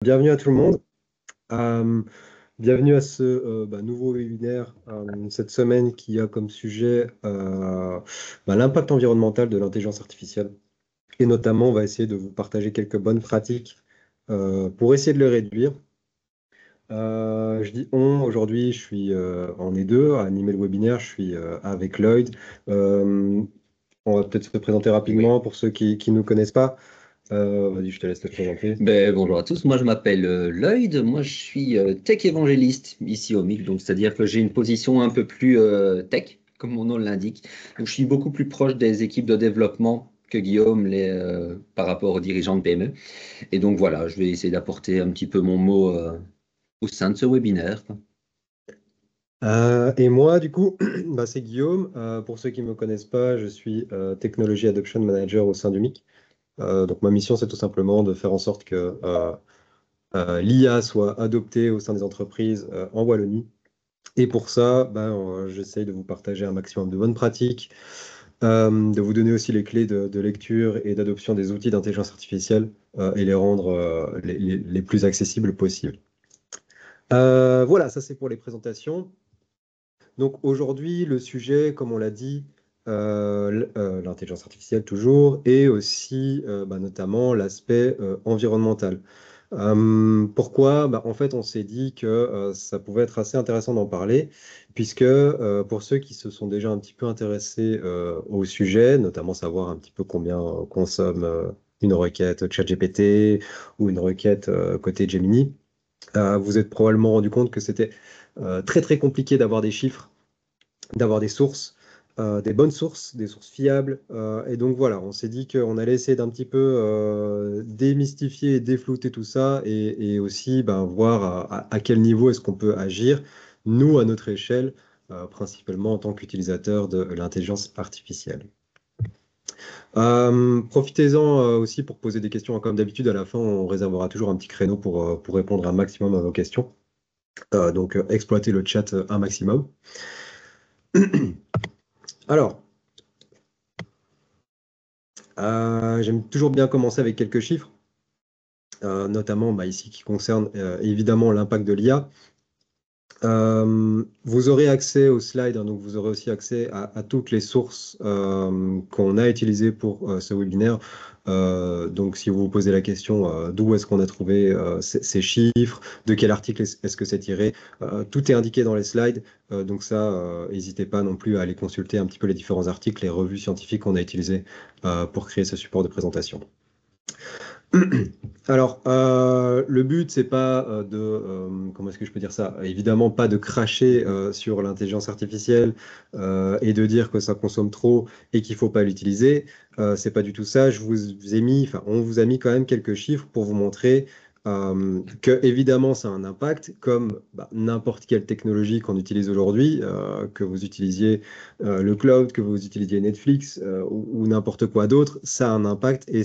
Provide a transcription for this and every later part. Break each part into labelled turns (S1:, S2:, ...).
S1: Bienvenue à tout le monde. Euh, Bienvenue à ce nouveau webinaire cette semaine qui a comme sujet l'impact environnemental de l'intelligence artificielle. Et notamment, on va essayer de vous partager quelques bonnes pratiques pour essayer de le réduire. Je dis on, aujourd'hui, on est deux à animer le webinaire, je suis avec Lloyd. Euh, on va peut-être se présenter
S2: Oui.
S1: rapidement pour ceux qui ne nous connaissent pas. Vas-y, je te laisse te présenter.
S2: Bonjour à tous, moi je m'appelle Lloyd, moi je suis tech évangéliste ici au MIC, donc c'est-à-dire que j'ai une position un peu plus tech, comme mon nom l'indique. Donc je suis beaucoup plus proche des équipes de développement que Guillaume par rapport aux dirigeants de PME. Et donc voilà, je vais essayer d'apporter un petit peu mon mot au sein de ce webinaire.
S1: Et moi, du coup, c'est Guillaume. Pour ceux qui ne me connaissent pas, je suis Technology Adoption Manager au sein du MIC. Donc, ma mission, c'est tout simplement de faire en sorte que l'IA soit adoptée au sein des entreprises en Wallonie. Et pour ça, j'essaye de vous partager un maximum de bonnes pratiques, de vous donner aussi les clés de lecture et d'adoption des outils d'intelligence artificielle et les rendre les plus accessibles possibles. Voilà, ça c'est pour les présentations. Donc aujourd'hui, le sujet, comme on l'a dit, l'intelligence artificielle toujours, et aussi notamment l'aspect environnemental. Pourquoi? En fait, on s'est dit que ça pouvait être assez intéressant d'en parler, puisque pour ceux qui se sont déjà un petit peu intéressés au sujet, notamment savoir un petit peu combien consomme une requête ChatGPT ou une requête côté Gemini, vous êtes probablement rendu compte que c'était très très compliqué d'avoir des chiffres, d'avoir des sources, des bonnes sources, des sources fiables. Et donc voilà, on s'est dit qu'on allait essayer d'un petit peu démystifier et déflouter tout ça et aussi voir à quel niveau est-ce qu'on peut agir, nous, à notre échelle, principalement en tant qu'utilisateur de l'intelligence artificielle. Profitez-en aussi pour poser des questions. Comme d'habitude, à la fin, on réservera toujours un petit créneau pour répondre un maximum à vos questions. Donc, exploitez le chat un maximum. Alors, j'aime toujours bien commencer avec quelques chiffres, notamment ici qui concernent évidemment l'impact de l'IA. Vous aurez accès aux slides, hein, donc vous aurez aussi accès à toutes les sources qu'on a utilisées pour ce webinaire. Donc, si vous vous posez la question d'où est-ce qu'on a trouvé ces chiffres, de quel article est-ce que c'est tiré, tout est indiqué dans les slides. Donc ça, n'hésitez pas non plus à aller consulter un petit peu les différents articles, les revues scientifiques qu'on a utilisées pour créer ce support de présentation. Alors, le but, c'est pas comment est-ce que je peux dire ça? Évidemment, pas de cracher sur l'intelligence artificielle et de dire que ça consomme trop et qu'il faut pas l'utiliser. C'est pas du tout ça. On vous a mis quand même quelques chiffres pour vous montrer que évidemment, ça a un impact, comme n'importe quelle technologie qu'on utilise aujourd'hui, que vous utilisiez le cloud, que vous utilisiez Netflix ou n'importe quoi d'autre, ça a un impact et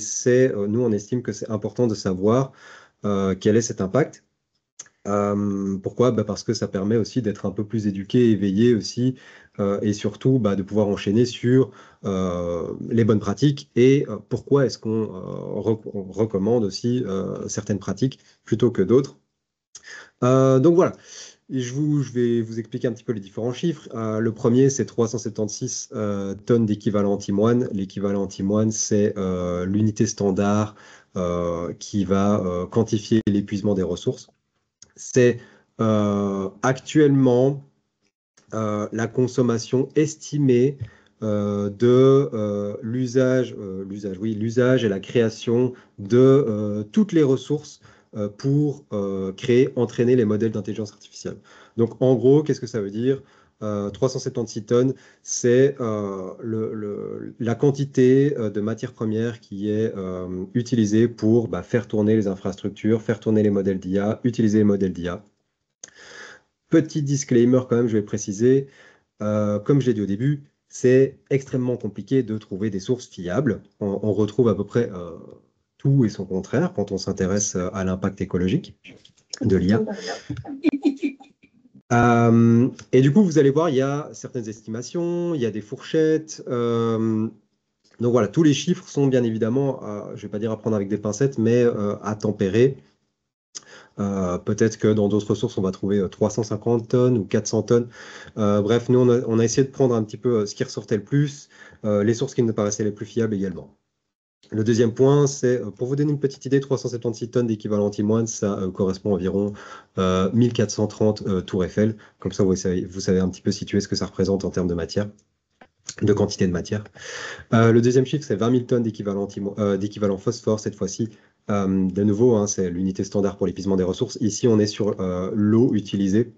S1: nous, on estime que c'est important de savoir quel est cet impact. Pourquoi? Parce que ça permet aussi d'être un peu plus éduqué, éveillé aussi, et surtout de pouvoir enchaîner sur les bonnes pratiques et pourquoi est-ce qu'on on recommande aussi certaines pratiques plutôt que d'autres. Donc voilà. Je vais vous expliquer un petit peu les différents chiffres. Le premier, c'est 376 tonnes d'équivalent antimoine. L'équivalent antimoine, c'est l'unité standard qui va quantifier l'épuisement des ressources. C'est actuellement la consommation estimée de l'usage et la création de toutes les ressources pour créer, entraîner les modèles d'intelligence artificielle. Donc, en gros, qu'est-ce que ça veut dire? 376 tonnes, c'est la quantité de matière première qui est utilisée pour faire tourner les infrastructures, faire tourner les modèles d'IA, utiliser les modèles d'IA. Petit disclaimer quand même, je vais le préciser, comme je l'ai dit au début, c'est extrêmement compliqué de trouver des sources fiables. On retrouve à peu près tout et son contraire quand on s'intéresse à l'impact écologique de l'IA. Et du coup, vous allez voir, il y a certaines estimations, il y a des fourchettes. Donc voilà, tous les chiffres sont bien évidemment, je ne vais pas dire à prendre avec des pincettes, mais à tempérer. Peut-être que dans d'autres sources, on va trouver 350 tonnes ou 400 tonnes. Bref, nous, on a essayé de prendre un petit peu ce qui ressortait le plus, les sources qui nous paraissaient les plus fiables également. Le deuxième point, c'est, pour vous donner une petite idée, 376 tonnes d'équivalent antimoine, ça correspond à environ 1430 tours Eiffel. Comme ça, vous savez un petit peu situer ce que ça représente en termes de matière, de quantité de matière. Le deuxième chiffre, c'est 20 000 tonnes d'équivalent phosphore, cette fois-ci. De nouveau, hein, c'est l'unité standard pour l'épuisement des ressources. Ici, on est sur l'eau utilisée.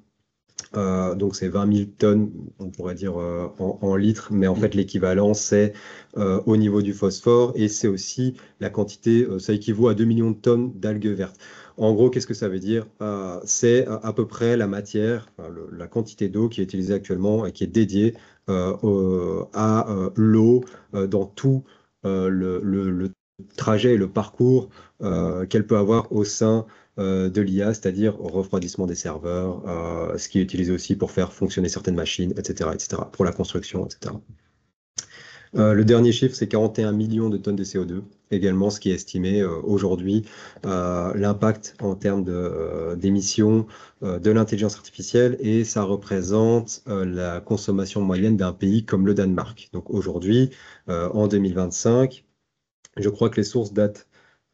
S1: Donc c'est 20 000 tonnes, on pourrait dire en litres, mais en fait l'équivalent c'est au niveau du phosphore et c'est aussi la quantité, ça équivaut à 2 millions de tonnes d'algues vertes. En gros, qu'est-ce que ça veut dire? C'est à peu près la matière, enfin, la quantité d'eau qui est utilisée actuellement et qui est dédiée à l'eau dans tout le trajet et le parcours qu'elle peut avoir au sein de l'IA, c'est-à-dire refroidissement des serveurs, ce qui est utilisé aussi pour faire fonctionner certaines machines, etc., pour la construction, etc. Le dernier chiffre, c'est 41 millions de tonnes de CO2, également ce qui est estimé aujourd'hui, l'impact en termes d'émissions de l'intelligence artificielle, et ça représente la consommation moyenne d'un pays comme le Danemark. Donc aujourd'hui, en 2025, je crois que les sources datent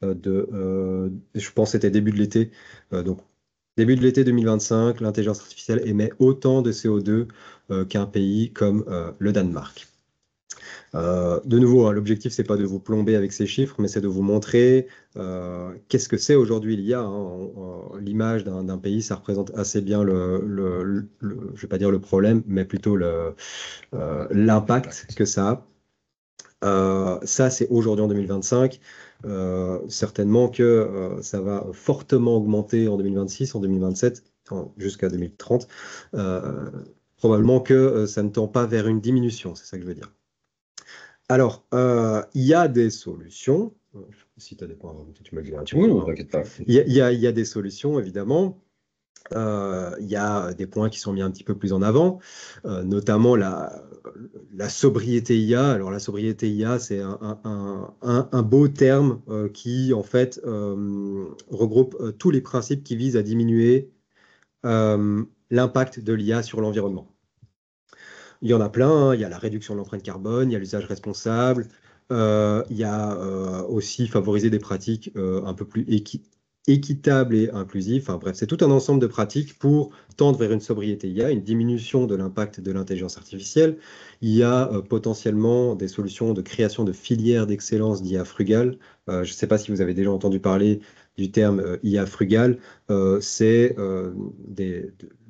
S1: je pense que c'était début de l'été. Donc, début de l'été 2025, l'intelligence artificielle émet autant de CO2 qu'un pays comme le Danemark. De nouveau, hein, l'objectif, c'est pas de vous plomber avec ces chiffres, mais c'est de vous montrer qu'est-ce que c'est aujourd'hui l'IA. Hein. L'image d'un pays, ça représente assez bien je vais pas dire le problème, mais plutôt l'impact que ça a. Ça, c'est aujourd'hui en 2025. Certainement que ça va fortement augmenter en 2026, en 2027, jusqu'à 2030. Probablement que ça ne tend pas vers une diminution, c'est ça que je veux dire. Alors, il y a des solutions. Si tu as des points, tu me le diras.
S2: Oui, non, t'inquiète pas.
S1: Il y a des solutions, évidemment. Il y a des points qui sont mis un petit peu plus en avant, notamment la sobriété IA. Alors la sobriété IA, c'est un beau terme qui en fait regroupe tous les principes qui visent à diminuer l'impact de l'IA sur l'environnement. Il y en a plein, hein. Il y a la réduction de l'empreinte carbone, il y a l'usage responsable, il y a aussi favoriser des pratiques un peu plus équitables et inclusives. Enfin bref, c'est tout un ensemble de pratiques pour tendre vers une sobriété IA, une diminution de l'impact de l'intelligence artificielle. Il y a potentiellement des solutions de création de filières d'excellence d'IA frugale. Je ne sais pas si vous avez déjà entendu parler du terme IA frugale. C'est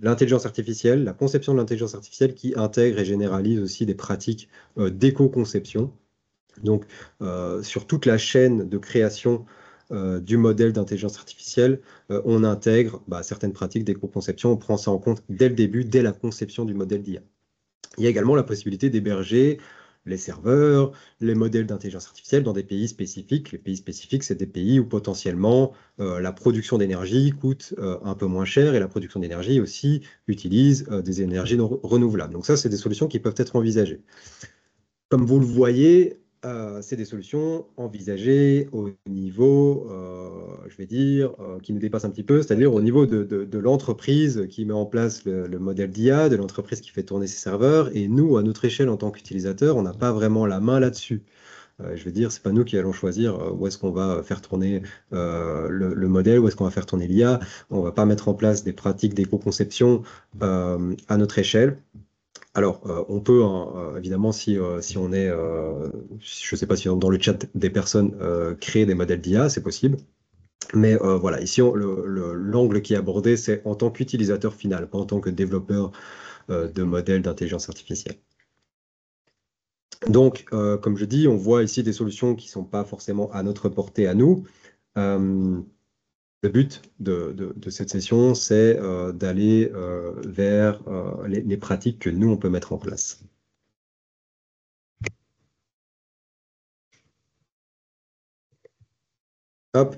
S1: l'intelligence artificielle, la conception de l'intelligence artificielle qui intègre et généralise aussi des pratiques d'éco-conception. Donc, sur toute la chaîne de création du modèle d'intelligence artificielle, on intègre certaines pratiques d'éco-conception, on prend ça en compte dès le début, dès la conception du modèle d'IA. Il y a également la possibilité d'héberger les serveurs, les modèles d'intelligence artificielle dans des pays spécifiques. Les pays spécifiques, c'est des pays où potentiellement la production d'énergie coûte un peu moins cher et la production d'énergie aussi utilise des énergies non renouvelables. Donc ça, c'est des solutions qui peuvent être envisagées. Comme vous le voyez, c'est des solutions envisagées au niveau, je vais dire, qui nous dépassent un petit peu, c'est-à-dire au niveau de l'entreprise qui met en place le modèle d'IA, de l'entreprise qui fait tourner ses serveurs. Et nous, à notre échelle, en tant qu'utilisateur, on n'a pas vraiment la main là-dessus. Je veux dire, c'est pas nous qui allons choisir où est-ce qu'on va faire tourner le modèle, où est-ce qu'on va faire tourner l'IA. On ne va pas mettre en place des pratiques d'éco-conception à notre échelle. Alors, on peut, hein, évidemment, si on est, je ne sais pas si dans le chat des personnes créer des modèles d'IA, c'est possible. Mais voilà, ici, l'angle qui est abordé, c'est en tant qu'utilisateur final, pas en tant que développeur de modèles d'intelligence artificielle. Donc, comme je dis, on voit ici des solutions qui ne sont pas forcément à notre portée à nous. Le but de cette session, c'est d'aller vers les pratiques que nous, on peut mettre en place. Hop.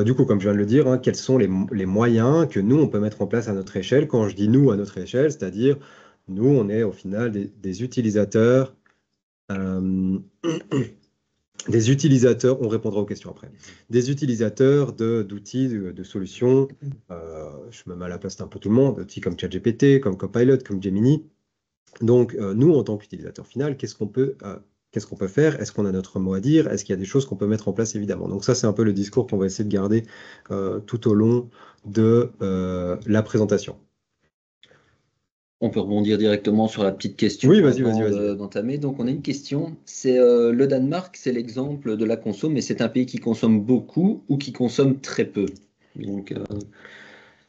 S1: Du coup, comme je viens de le dire, hein, quels sont les moyens que nous, on peut mettre en place à notre échelle? Quand je dis nous, à notre échelle, c'est-à-dire nous, on est au final des utilisateurs des utilisateurs, on répondra aux questions après, des utilisateurs d'outils, de solutions, je me mets à la place d'un peu tout le monde, d'outils comme ChatGPT, comme Copilot, comme Gemini. Donc, nous, en tant qu'utilisateur final, qu'est-ce qu'on peut faire? Est-ce qu'on a notre mot à dire? Est-ce qu'il y a des choses qu'on peut mettre en place, évidemment? Donc ça, c'est un peu le discours qu'on va essayer de garder tout au long de la présentation.
S2: On peut rebondir directement sur la petite question
S1: Oui, vas-y, vas-y,
S2: avant
S1: vas-y.
S2: d'entamer. Donc, on a une question. C'est le Danemark, c'est l'exemple de la conso, mais c'est un pays qui consomme beaucoup ou qui consomme très peu. Donc,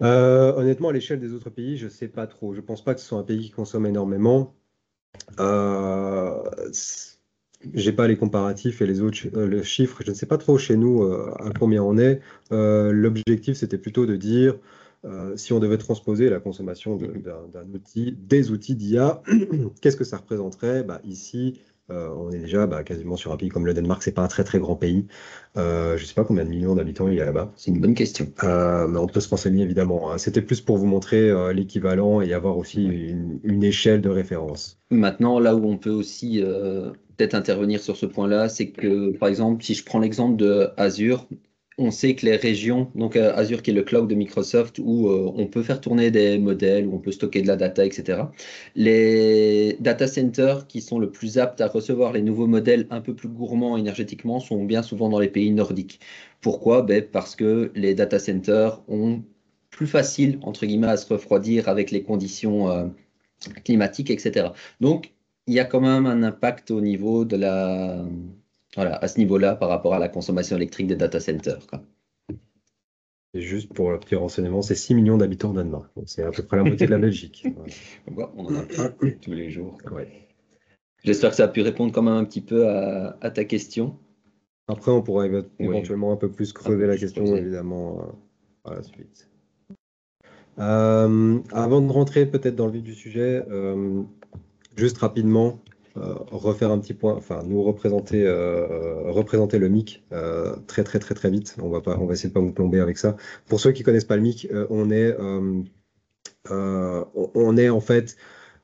S1: Honnêtement, à l'échelle des autres pays, je ne sais pas trop. Je ne pense pas que ce soit un pays qui consomme énormément. J'ai pas les comparatifs et les autres le chiffre. Je ne sais pas trop chez nous à combien on est. L'objectif, c'était plutôt de dire si on devait transposer la consommation d'un outil, des outils d'IA, qu'est-ce que ça représenterait? Bah, ici, on est déjà quasiment sur un pays comme le Danemark. C'est pas un très très grand pays. Je sais pas combien de millions d'habitants il y a là-bas.
S2: c'est une bonne question.
S1: Mais on peut se renseigner évidemment, hein. C'était plus pour vous montrer l'équivalent et avoir aussi une échelle de référence.
S2: Maintenant, là où on peut aussi peut-être intervenir sur ce point-là, c'est que, par exemple, si je prends l'exemple de Azure, on sait que les régions, donc Azure qui est le cloud de Microsoft, où on peut faire tourner des modèles, où on peut stocker de la data, etc. Les data centers qui sont le plus aptes à recevoir les nouveaux modèles un peu plus gourmands énergétiquement sont bien souvent dans les pays nordiques. Pourquoi? Ben, parce que les data centers ont plus facile, entre guillemets, à se refroidir avec les conditions climatique, etc. Donc, il y a quand même un impact au niveau de la, voilà, à ce niveau-là par rapport à la consommation électrique des data centers, quoi.
S1: Et juste pour le petit renseignement, c'est 6 millions d'habitants au Danemark. Donc, c'est à peu près la moitié de la Belgique. Voilà.
S2: On en a plein tous les jours.
S1: Ouais.
S2: J'espère que ça a pu répondre quand même un petit peu à ta question.
S1: Après, on pourra
S2: Oui,
S1: éventuellement un peu plus
S2: un peu
S1: creuser la
S2: plus
S1: question,
S2: creusé.
S1: évidemment, par la suite. Avant de rentrer peut-être dans le vif du sujet, juste rapidement, refaire un petit point, enfin, nous représenter le MIC très, très, très, très vite. On va essayer de pas vous plomber avec ça. Pour ceux qui connaissent pas le MIC, on est en fait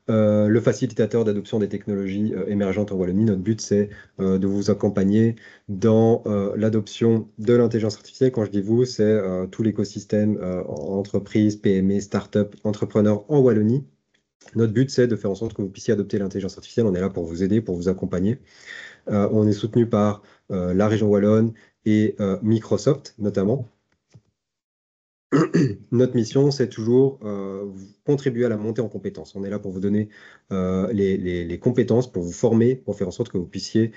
S1: le facilitateur d'adoption des technologies émergentes en Wallonie. Notre but, c'est de vous accompagner dans l'adoption de l'intelligence artificielle. Quand je dis vous, c'est tout l'écosystème entreprise, PME, start-up, entrepreneurs en Wallonie. Notre but, c'est de faire en sorte que vous puissiez adopter l'intelligence artificielle. On est là pour vous aider, pour vous accompagner. On est soutenu par la région Wallonne et Microsoft, notamment. Notre mission, c'est toujours contribuer à la montée en compétences. On est là pour vous donner les compétences, pour vous former, pour faire en sorte que vous puissiez,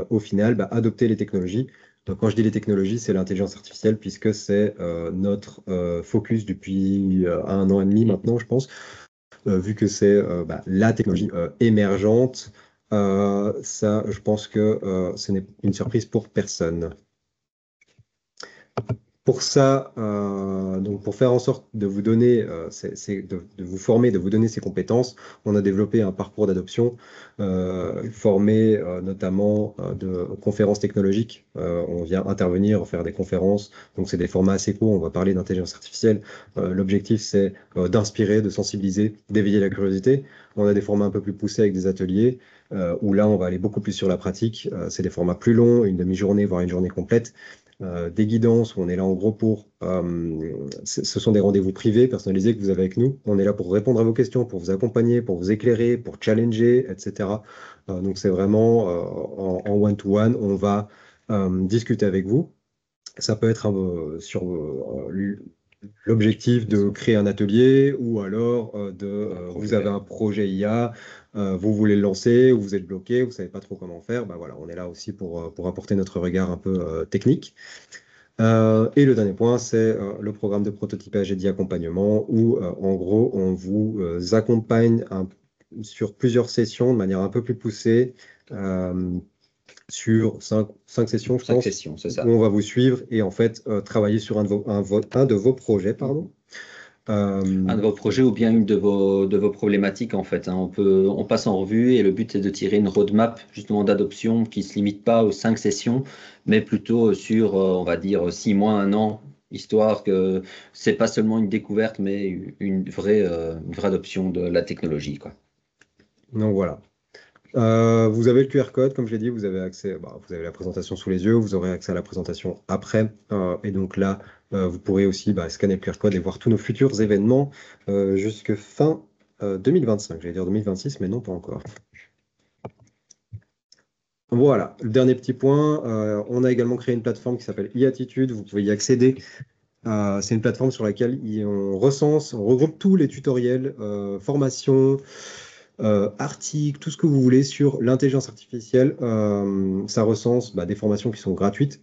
S1: au final, adopter les technologies. Donc, quand je dis les technologies, c'est l'intelligence artificielle, puisque c'est notre focus depuis 1 an et demi maintenant, je pense, vu que c'est la technologie émergente. Ça, je pense que ce n'est une surprise pour personne. Pour ça, donc pour faire en sorte de vous donner, de vous former, de vous donner ces compétences, on a développé un parcours d'adoption formé notamment de conférences technologiques. On vient intervenir, faire des conférences, donc c'est des formats assez courts. On va parler d'intelligence artificielle. L'objectif, c'est d'inspirer, de sensibiliser, d'éveiller la curiosité. On a des formats un peu plus poussés avec des ateliers où là, on va aller beaucoup plus sur la pratique. C'est des formats plus longs, une demi-journée, voire une journée complète. Des guidances où on est là en gros pour... ce sont des rendez-vous privés, personnalisés que vous avez avec nous. On est là pour répondre à vos questions, pour vous accompagner, pour vous éclairer, pour challenger, etc. Donc c'est vraiment en one-to-one, on va discuter avec vous. Ça peut être sur l'objectif de créer un atelier ou alors vous avez un projet IA, vous voulez le lancer ou vous êtes bloqué, vous ne savez pas trop comment faire. Voilà, on est là aussi pour apporter notre regard un peu technique. Et le dernier point, c'est le programme de prototypage et d'accompagnement où, en gros, on vous accompagne sur plusieurs sessions de manière un peu plus poussée, sur cinq sessions, je
S2: Cinq
S1: pense,
S2: sessions, c'est
S1: où
S2: ça.
S1: on va vous suivre et en fait travailler sur un de vos projets, pardon.
S2: Un de vos projets ou bien une de vos problématiques en fait, hein. On passe en revue et le but c'est de tirer une roadmap justement d'adoption qui ne se limite pas aux 5 sessions, mais plutôt sur, on va dire, 6 mois, 1 an, histoire que c'est pas seulement une découverte, mais une vraie adoption de la technologie, quoi.
S1: Donc voilà. Vous avez le QR code, comme je l'ai dit, vous avez accès, vous avez la présentation sous les yeux, vous aurez accès à la présentation après. Et donc là, vous pourrez aussi scanner le QR code et voir tous nos futurs événements jusque fin 2025. J'allais dire 2026, mais non, pas encore. Voilà, le dernier petit point, on a également créé une plateforme qui s'appelle e-attitude, vous pouvez y accéder. C'est une plateforme sur laquelle on recense, on regroupe tous les tutoriels, formations, articles, tout ce que vous voulez sur l'intelligence artificielle. Ça recense des formations qui sont gratuites,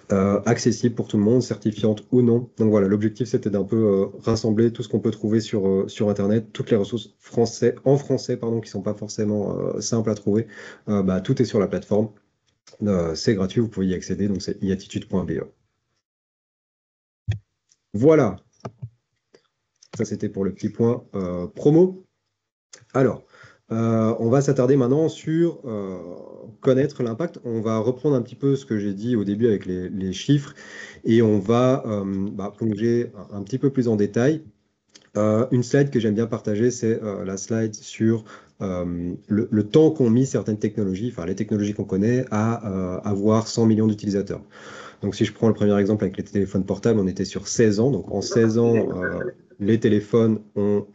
S1: accessibles pour tout le monde, certifiantes ou non. Donc voilà, l'objectif c'était d'un peu rassembler tout ce qu'on peut trouver sur Internet, toutes les ressources en français pardon, qui ne sont pas forcément simples à trouver. Tout est sur la plateforme. C'est gratuit, vous pouvez y accéder, donc c'est iattitude.be. Voilà, ça c'était pour le petit point promo. Alors, on va s'attarder maintenant sur connaître l'impact. On va reprendre un petit peu ce que j'ai dit au début avec les chiffres et on va plonger un petit peu plus en détail. Une slide que j'aime bien partager, c'est la slide sur le temps qu'ont mis certaines technologies, enfin les technologies qu'on connaît, à avoir 100 millions d'utilisateurs. Donc, si je prends le premier exemple avec les téléphones portables, on était sur 16 ans. Donc, en 16 ans, les téléphones ont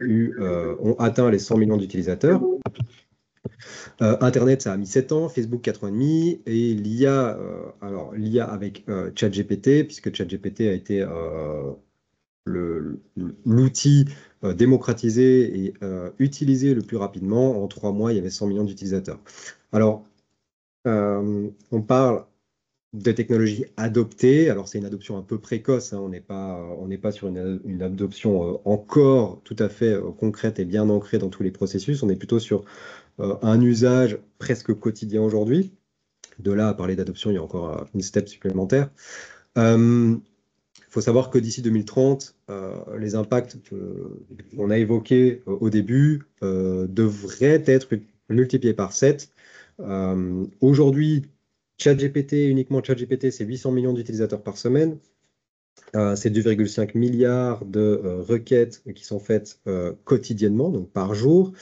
S1: atteint les 100 millions d'utilisateurs. Internet, ça a mis 7 ans, Facebook 4 ans et demi, et l'IA, l'IA avec ChatGPT, puisque ChatGPT a été l'outil démocratisé et utilisé le plus rapidement. En 3 mois, il y avait 100 millions d'utilisateurs. Alors, on parle de technologies adoptées. Alors, c'est une adoption un peu précoce, hein. On n'est pas sur une adoption encore tout à fait concrète et bien ancrée dans tous les processus. On est plutôt sur un usage presque quotidien aujourd'hui. De là à parler d'adoption, il y a encore une step supplémentaire. Il faut savoir que d'ici 2030, les impacts qu'on a évoqués au début devraient être multipliés par 7. Aujourd'hui, ChatGPT, uniquement ChatGPT, c'est 800 millions d'utilisateurs par semaine. C'est 2,5 milliards de requêtes qui sont faites quotidiennement, donc par jour.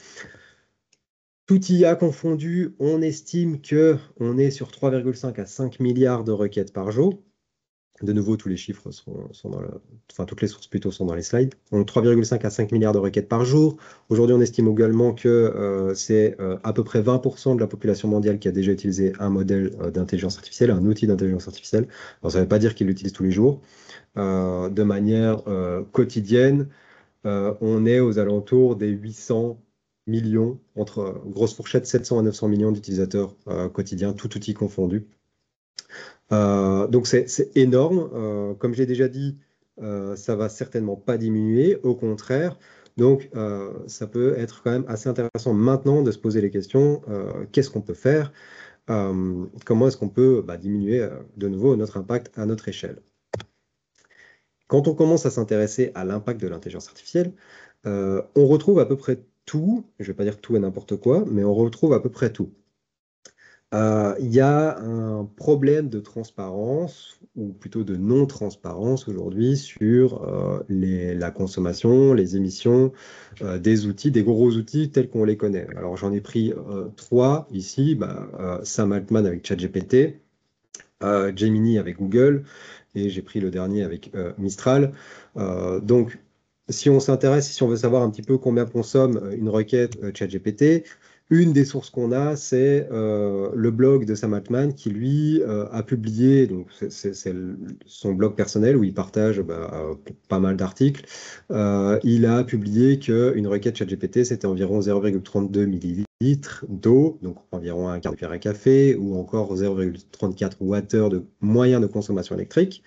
S1: Tout IA confondu, on estime qu'on est sur 3,5 à 5 milliards de requêtes par jour. De nouveau, tous les chiffres sont dans toutes les sources plutôt sont dans les slides. Donc 3,5 à 5 milliards de requêtes par jour. Aujourd'hui, on estime également que c'est à peu près 20% de la population mondiale qui a déjà utilisé un modèle d'intelligence artificielle, un outil d'intelligence artificielle. Alors, ça ne veut pas dire qu'ils l'utilisent tous les jours. De manière quotidienne, on est aux alentours des 800 millions, entre grosse fourchette, 700 à 900 millions d'utilisateurs quotidiens, tout outil confondu. Donc c'est énorme. Comme j'ai déjà dit, ça va certainement pas diminuer, au contraire. Donc ça peut être quand même assez intéressant maintenant de se poser les questions, qu'est-ce qu'on peut faire? Comment est-ce qu'on peut diminuer de nouveau notre impact à notre échelle? Quand on commence à s'intéresser à l'impact de l'intelligence artificielle, on retrouve à peu près tout, je ne vais pas dire tout et n'importe quoi, mais on retrouve à peu près tout. Il y a un problème de transparence, ou plutôt de non-transparence aujourd'hui, sur la consommation, les émissions des outils, des gros outils tels qu'on les connaît. Alors j'en ai pris 3 ici, Sam Altman avec ChatGPT, Gemini avec Google, et j'ai pris le dernier avec Mistral. Donc, si on s'intéresse, si on veut savoir un petit peu combien consomme une requête ChatGPT, une des sources qu'on a, c'est le blog de Sam Altman qui, lui, a publié, donc c'est son blog personnel où il partage pas mal d'articles. Il a publié qu'une requête ChatGPT, c'était environ 0,32 millilitres d'eau, donc environ un quart de cuillère à café, ou encore 0,34 Wh de moyen de consommation électrique.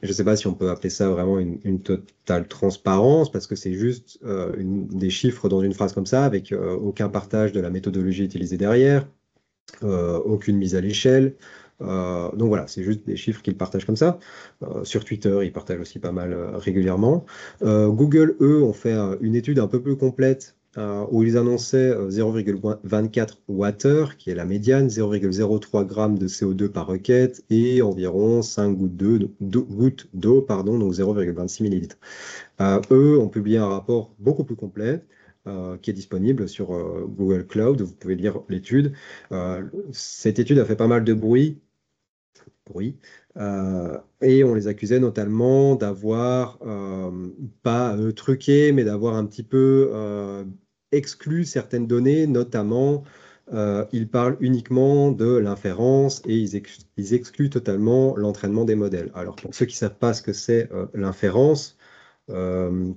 S1: Je ne sais pas si on peut appeler ça vraiment une totale transparence, parce que c'est juste des chiffres dans une phrase comme ça, avec aucun partage de la méthodologie utilisée derrière, aucune mise à l'échelle. Donc voilà, c'est juste des chiffres qu'ils partagent comme ça. Sur Twitter, ils partagent aussi pas mal régulièrement. Google, eux, ont fait une étude un peu plus complète où ils annonçaient 0,24 Wh, qui est la médiane, 0,03 g de CO2 par requête et environ 5 gouttes d'eau, donc 0,26 millilitres. Eux ont publié un rapport beaucoup plus complet qui est disponible sur Google Cloud. Vous pouvez lire l'étude. Cette étude a fait pas mal de bruit, et on les accusait notamment d'avoir, pas truqué, mais d'avoir un petit peu exclu certaines données, notamment ils parlent uniquement de l'inférence et ils excluent totalement l'entraînement des modèles. Alors pour ceux qui ne savent pas ce que c'est l'inférence, euh,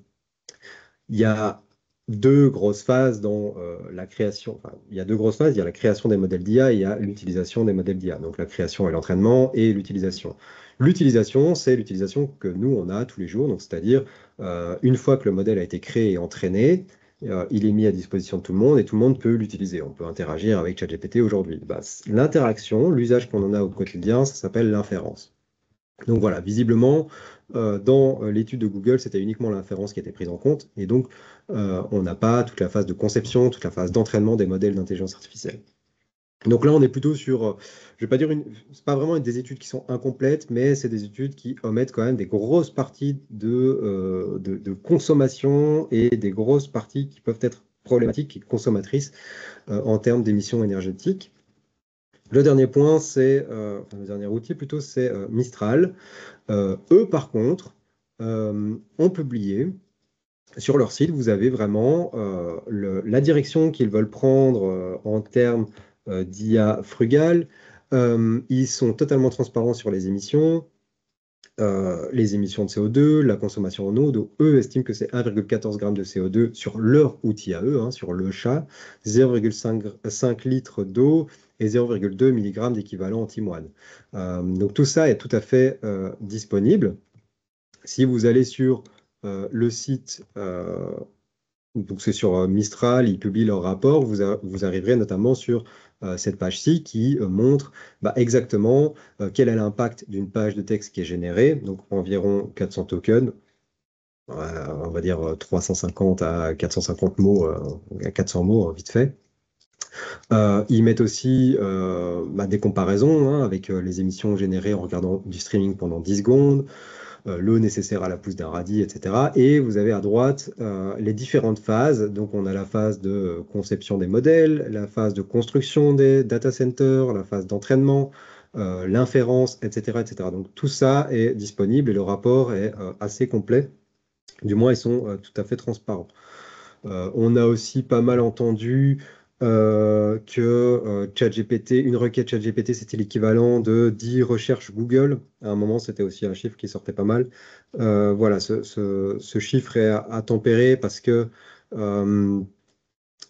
S1: il y a deux grosses phases dans la création. Enfin, il y a deux grosses phases. Il y a la création des modèles d'IA et il y a l'utilisation des modèles d'IA. Donc la création et l'entraînement et l'utilisation. L'utilisation, c'est l'utilisation que nous, on a tous les jours. Donc c'est-à-dire, une fois que le modèle a été créé et entraîné, il est mis à disposition de tout le monde et tout le monde peut l'utiliser. On peut interagir avec ChatGPT aujourd'hui. Bah, l'interaction, l'usage qu'on en a au quotidien, ça s'appelle l'inférence. Donc voilà, visiblement, dans l'étude de Google, c'était uniquement l'inférence qui était prise en compte, et donc on n'a pas toute la phase de conception, toute la phase d'entraînement des modèles d'intelligence artificielle. Donc là, on est plutôt sur, je vais pas dire c'est pas vraiment des études qui sont incomplètes, mais c'est des études qui omettent quand même des grosses parties de consommation et des grosses parties qui peuvent être problématiques et consommatrices en termes d'émissions énergétiques. Le dernier point, enfin, le dernier outil plutôt, c'est Mistral. Eux, par contre, ont publié sur leur site, vous avez vraiment la direction qu'ils veulent prendre en termes d'IA frugale. Ils sont totalement transparents sur les émissions de CO2, la consommation en eau. Donc, eux estiment que c'est 1,14 g de CO2 sur leur outil à eux, hein, sur le chat, 0,5 litres d'eau et 0,2 mg d'équivalent antimoine. Donc tout ça est tout à fait disponible. Si vous allez sur le site, donc c'est sur Mistral, ils publient leur rapport, vous arriverez notamment sur cette page-ci qui montre exactement quel est l'impact d'une page de texte qui est générée, donc environ 400 tokens, on va dire 350 à 450 mots, à 400 mots, vite fait. Ils mettent aussi des comparaisons avec les émissions générées en regardant du streaming pendant 10 secondes, l'eau nécessaire à la pousse d'un radis, etc. Et vous avez à droite les différentes phases. Donc on a la phase de conception des modèles, la phase de construction des data centers, la phase d'entraînement, l'inférence, etc., etc. Donc tout ça est disponible et le rapport est assez complet. Du moins, ils sont tout à fait transparents. On a aussi pas mal entendu que ChatGPT, une requête ChatGPT, c'était l'équivalent de 10 recherches Google. À un moment, c'était aussi un chiffre qui sortait pas mal. Voilà, ce chiffre est à tempérer parce que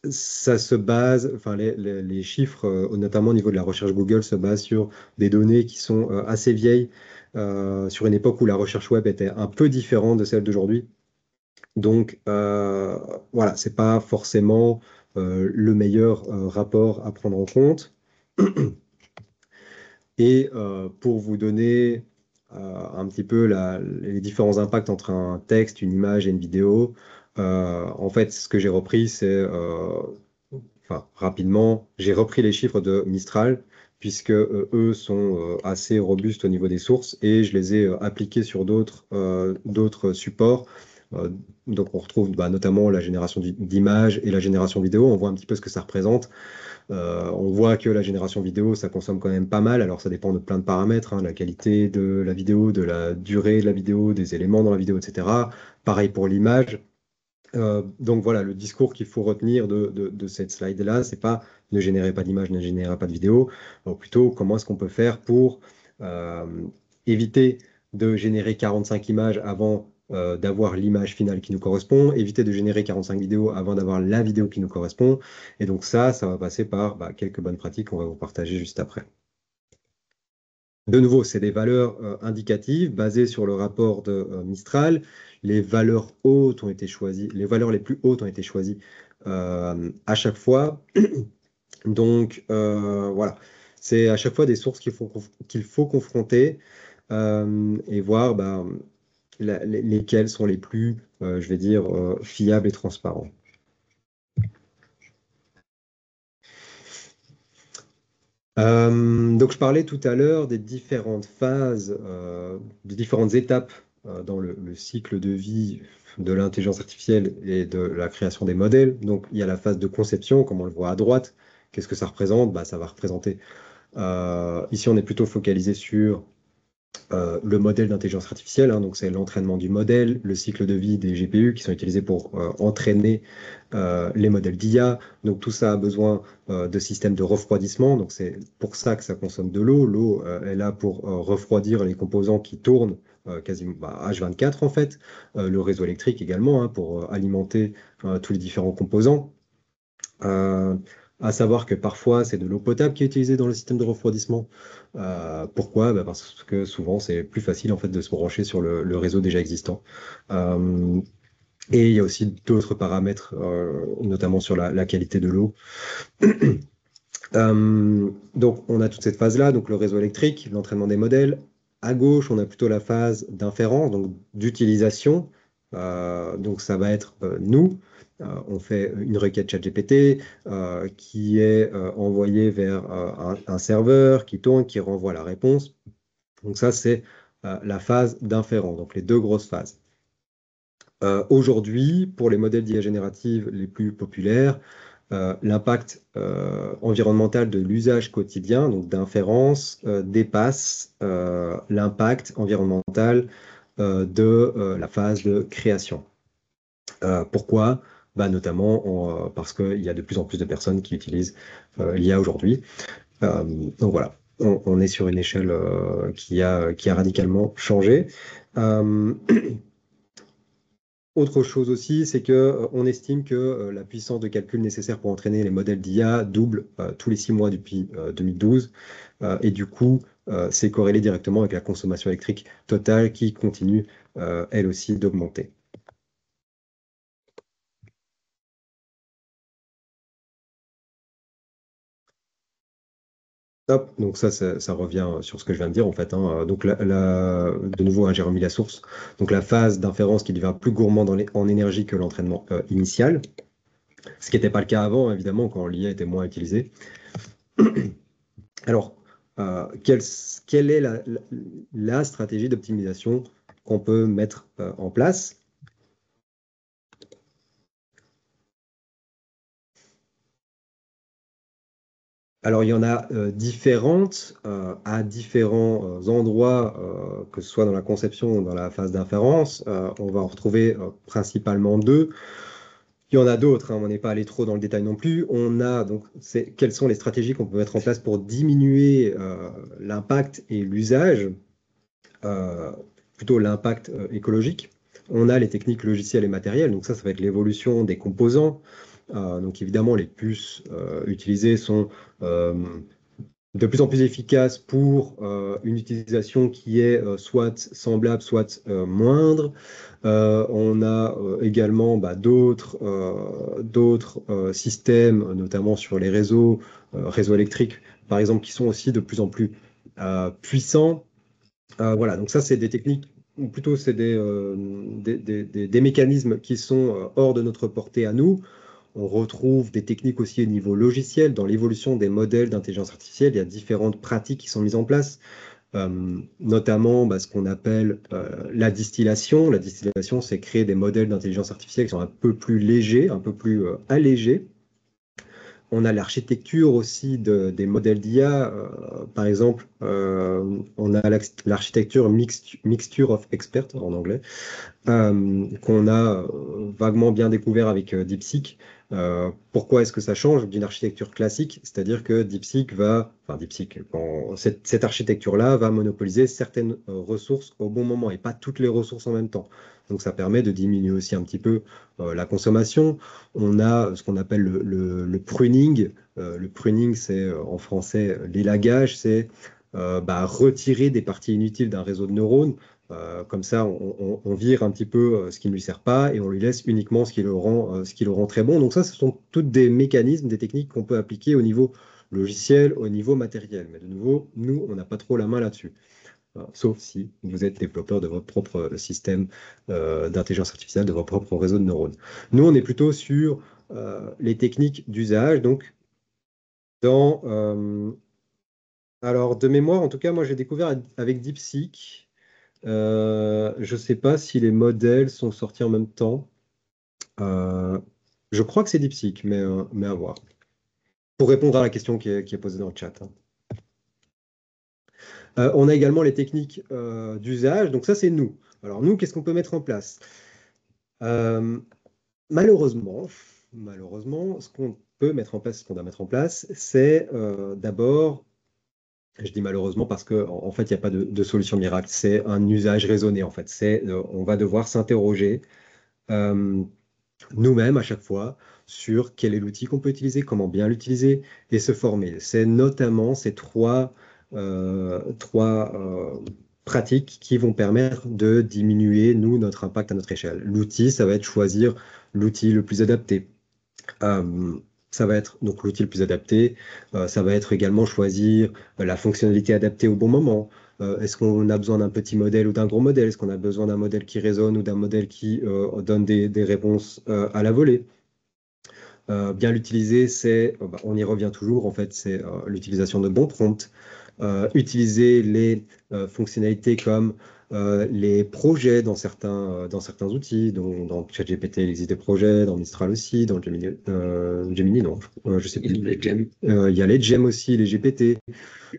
S1: ça se base, enfin les chiffres, notamment au niveau de la recherche Google, se basent sur des données qui sont assez vieilles, sur une époque où la recherche web était un peu différente de celle d'aujourd'hui. Donc voilà, c'est pas forcément le meilleur rapport à prendre en compte. Et pour vous donner un petit peu les différents impacts entre un texte, une image et une vidéo, en fait, ce que j'ai repris, enfin, rapidement, j'ai repris les chiffres de Mistral, puisque eux sont assez robustes au niveau des sources, et je les ai appliqués sur d'autres supports. Euh, donc on retrouve notamment la génération d'images et la génération vidéo. On voit un petit peu ce que ça représente. On voit que la génération vidéo, ça consomme quand même pas mal. Alors ça dépend de plein de paramètres, hein, la qualité de la vidéo, de la durée de la vidéo, des éléments dans la vidéo, etc. Pareil pour l'image. Donc voilà, le discours qu'il faut retenir de cette slide-là, c'est pas ne générez pas d'image, ne générez pas de vidéo, plutôt comment est-ce qu'on peut faire pour euh, éviter de générer 45 images avant d'avoir l'image finale qui nous correspond, éviter de générer 45 vidéos avant d'avoir la vidéo qui nous correspond. Et donc ça va passer par quelques bonnes pratiques qu'on va vous partager juste après. De nouveau, c'est des valeurs indicatives basées sur le rapport de Mistral. Les valeurs hautes ont été choisies, les valeurs les plus hautes ont été choisies à chaque fois. Donc voilà, c'est à chaque fois des sources qu'il faut confronter et voir lesquelles sont les plus, je vais dire, fiables et transparents. Donc, je parlais tout à l'heure des différentes phases, des différentes étapes dans le cycle de vie de l'intelligence artificielle et de la création des modèles. Donc, il y a la phase de conception, comme on le voit à droite. Qu'est-ce que ça représente? Bah, ça va représenter. Ici, on est plutôt focalisé sur le modèle d'intelligence artificielle, hein, donc c'est l'entraînement du modèle, le cycle de vie des GPU qui sont utilisés pour entraîner les modèles d'IA. Donc tout ça a besoin de systèmes de refroidissement. Donc c'est pour ça que ça consomme de l'eau. L'eau est là pour refroidir les composants qui tournent quasiment H24 en fait. Le réseau électrique également, hein, pour alimenter tous les différents composants. Euh, à savoir que parfois, c'est de l'eau potable qui est utilisée dans le système de refroidissement. Pourquoi? Bah, parce que souvent, c'est plus facile en fait, de se brancher sur le réseau déjà existant. Euh, et il y a aussi d'autres paramètres, notamment sur la qualité de l'eau. Donc, on a toute cette phase-là, donc le réseau électrique, l'entraînement des modèles. À gauche, on a plutôt la phase d'inférence, donc d'utilisation. Donc, ça va être nous. On fait une requête ChatGPT qui est envoyée vers un serveur qui tourne, qui renvoie la réponse. Donc, ça, c'est la phase d'inférence, donc les deux grosses phases. Aujourd'hui, pour les modèles d'IA générative les plus populaires, l'impact environnemental de l'usage quotidien, donc d'inférence, dépasse l'impact environnemental de la phase de création. Pourquoi? Bah, notamment parce qu'il y a de plus en plus de personnes qui utilisent l'IA aujourd'hui. Donc voilà, on est sur une échelle qui a radicalement changé. Euh, Autre chose aussi, c'est que on estime que la puissance de calcul nécessaire pour entraîner les modèles d'IA double tous les 6 mois depuis 2012. Et du coup, c'est corrélé directement avec la consommation électrique totale qui continue, elle aussi, d'augmenter. Hop, donc ça revient sur ce que je viens de dire en fait, hein. Donc de nouveau, hein, j'ai remis la source. Donc la phase d'inférence qui devient plus gourmand en énergie que l'entraînement initial, ce qui n'était pas le cas avant, évidemment, quand l'IA était moins utilisée. Alors, quelle est la stratégie d'optimisation qu'on peut mettre en place? Alors, il y en a différentes à différents endroits, que ce soit dans la conception ou dans la phase d'inférence. On va en retrouver principalement deux. Il y en a d'autres, hein, on n'est pas allé trop dans le détail non plus. On a donc, quelles sont les stratégies qu'on peut mettre en place pour diminuer l'impact et l'usage, euh, plutôt l'impact écologique. On a les techniques logicielles et matérielles, donc ça va être l'évolution des composants. Donc évidemment, les plus utilisés sont euh, de plus en plus efficaces pour une utilisation qui est soit semblable, soit moindre. On a également d'autres systèmes, notamment sur les réseaux électriques, par exemple, qui sont aussi de plus en plus puissants. Voilà, donc ça, c'est des techniques, ou plutôt c'est des mécanismes qui sont hors de notre portée à nous. On retrouve des techniques aussi au niveau logiciel. Dans l'évolution des modèles d'intelligence artificielle, il y a différentes pratiques qui sont mises en place, notamment ce qu'on appelle la distillation. La distillation, c'est créer des modèles d'intelligence artificielle qui sont un peu plus légers, un peu plus allégés. On a l'architecture aussi des modèles d'IA. Par exemple, on a l'architecture Mixture of Experts en anglais, qu'on a vaguement bien découvert avec DeepSeek. Pourquoi est-ce que ça change d'une architecture classique? C'est-à-dire que DeepSeek, cette architecture-là va monopoliser certaines ressources au bon moment et pas toutes les ressources en même temps. Donc ça permet de diminuer aussi un petit peu la consommation. On a ce qu'on appelle le pruning. Le pruning, c'est en français l'élagage, c'est retirer des parties inutiles d'un réseau de neurones. Comme ça, on vire un petit peu ce qui ne lui sert pas et on lui laisse uniquement ce qui le rend très bon. Donc ça, ce sont toutes des mécanismes, des techniques qu'on peut appliquer au niveau logiciel, au niveau matériel. Mais de nouveau, nous, on n'a pas trop la main là-dessus. Sauf si vous êtes développeur de votre propre système d'intelligence artificielle, de votre propre réseau de neurones. Nous, on est plutôt sur les techniques d'usage. Donc, dans, alors, de mémoire, en tout cas, moi, j'ai découvert avec DeepSeek. Je ne sais pas si les modèles sont sortis en même temps. Je crois que c'est DeepSeek, mais à voir. Pour répondre à la question qui est posée dans le chat, hein. On a également les techniques d'usage. Donc ça, c'est nous. Alors nous, qu'est-ce qu'on peut mettre en place? Euh, malheureusement, ce qu'on peut mettre en place, ce qu'on doit mettre en place, c'est d'abord, je dis malheureusement parce qu'en fait, il n'y a pas de solution miracle. C'est un usage raisonné, en fait. On va devoir s'interroger euh, nous-mêmes à chaque fois sur quel est l'outil qu'on peut utiliser, comment bien l'utiliser et se former. C'est notamment ces trois pratiques qui vont permettre de diminuer, nous, notre impact à notre échelle. L'outil, ça va être choisir l'outil le plus adapté. Euh, Ça va être donc l'outil le plus adapté. Ça va être également choisir la fonctionnalité adaptée au bon moment. Est-ce qu'on a besoin d'un petit modèle ou d'un gros modèle? Est-ce qu'on a besoin d'un modèle qui résonne ou d'un modèle qui donne des réponses à la volée? Bien l'utiliser, on y revient toujours, en fait, c'est l'utilisation de bons prompts. Utiliser les fonctionnalités comme les projets dans certains outils. Dans ChatGPT, il existe des projets, dans Mistral aussi, dans Gemini non, je sais plus. Il y a les Gem aussi, les GPT.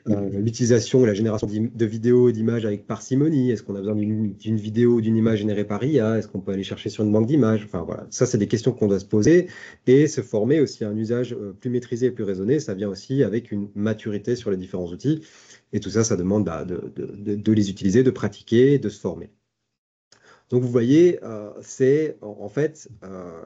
S1: L'utilisation et la génération de vidéos et d'images avec parcimonie. Est-ce qu'on a besoin d'une vidéo ou d'une image générée par IA? Est-ce qu'on peut aller chercher sur une banque d'images? Enfin voilà, ça c'est des questions qu'on doit se poser et se former aussi à un usage plus maîtrisé et plus raisonné. Ça vient aussi avec une maturité sur les différents outils et tout ça, ça demande de les utiliser, de pratiquer, de se former. Donc vous voyez, c'est en fait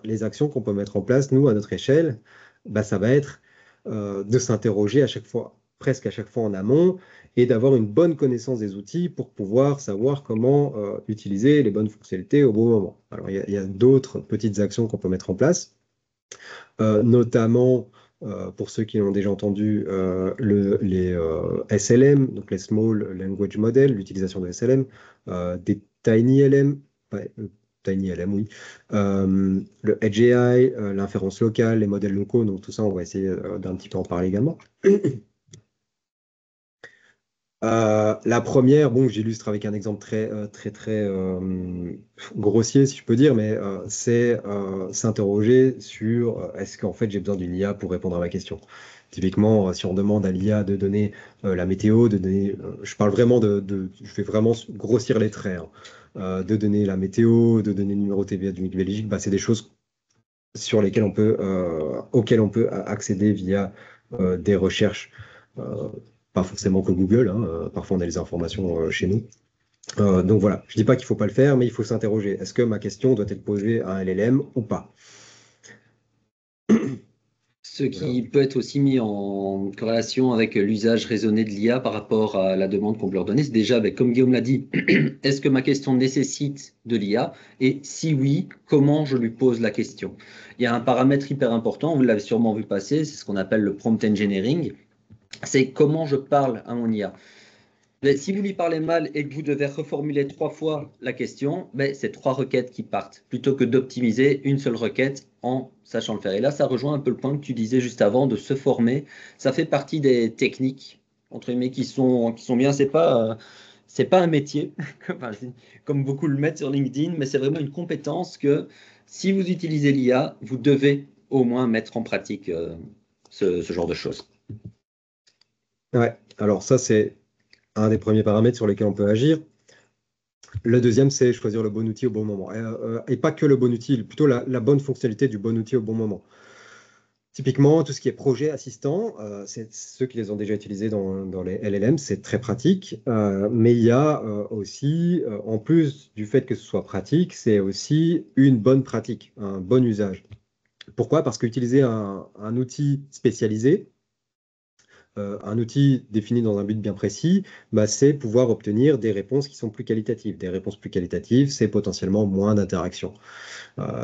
S1: les actions qu'on peut mettre en place, nous, à notre échelle, bah, ça va être de s'interroger à chaque fois, presque à chaque fois en amont, et d'avoir une bonne connaissance des outils pour pouvoir savoir comment utiliser les bonnes fonctionnalités au bon moment. Alors il y a d'autres petites actions qu'on peut mettre en place, notamment pour ceux qui ont déjà entendu les SLM, donc les Small Language Models, l'utilisation de SLM, des Tiny LM, ouais, Tiny LM, oui, le Edge AI, l'inférence locale, les modèles locaux, donc tout ça, on va essayer d'un petit peu en parler également. La première, bon, j'illustre avec un exemple très grossier, si je peux dire, mais c'est s'interroger sur est-ce qu'en fait j'ai besoin d'une IA pour répondre à ma question. Typiquement, si on demande à l'IA de donner la météo, je parle vraiment je vais vraiment grossir les traits, hein, de donner la météo, de donner le numéro TVA du Belgique, bah, c'est des choses auxquelles on peut accéder via des recherches. euh, Pas forcément que Google, hein, parfois on a les informations chez nous. Donc voilà, je ne dis pas qu'il ne faut pas le faire, mais il faut s'interroger. Est-ce que ma question doit être posée à un LLM ou pas?
S2: Ce
S1: Voilà.
S2: qui peut être aussi mis en corrélation avec l'usage raisonné de l'IA par rapport à la demande qu'on peut leur donner, c'est déjà, comme Guillaume l'a dit, est-ce que ma question nécessite de l'IA? Et si oui, comment je lui pose la question? Il y a un paramètre hyper important, vous l'avez sûrement vu passer, c'est ce qu'on appelle le prompt engineering, c'est comment je parle à mon IA. Mais si vous lui parlez mal et que vous devez reformuler 3 fois la question, c'est 3 requêtes qui partent, plutôt que d'optimiser une seule requête en sachant le faire. Et là, ça rejoint un peu le point que tu disais juste avant de se former. Ça fait partie des techniques, entre guillemets, qui sont bien. C'est pas un métier, enfin, comme beaucoup le mettent sur LinkedIn, mais c'est vraiment une compétence que si vous utilisez l'IA, vous devez au moins mettre en pratique ce genre de choses.
S1: Ouais, alors ça, c'est un des premiers paramètres sur lesquels on peut agir. Le deuxième, c'est choisir le bon outil au bon moment. Et pas que le bon outil, plutôt la bonne fonctionnalité du bon outil au bon moment. Typiquement, tout ce qui est projet assistant, c'est ceux qui les ont déjà utilisés dans les LLM, c'est très pratique. Mais il y a aussi, en plus du fait que ce soit pratique, c'est aussi une bonne pratique, un bon usage. Pourquoi? Parce qu'utiliser un outil spécialisé, un outil défini dans un but bien précis, bah, c'est pouvoir obtenir des réponses qui sont plus qualitatives. Des réponses plus qualitatives, c'est potentiellement moins d'interactions.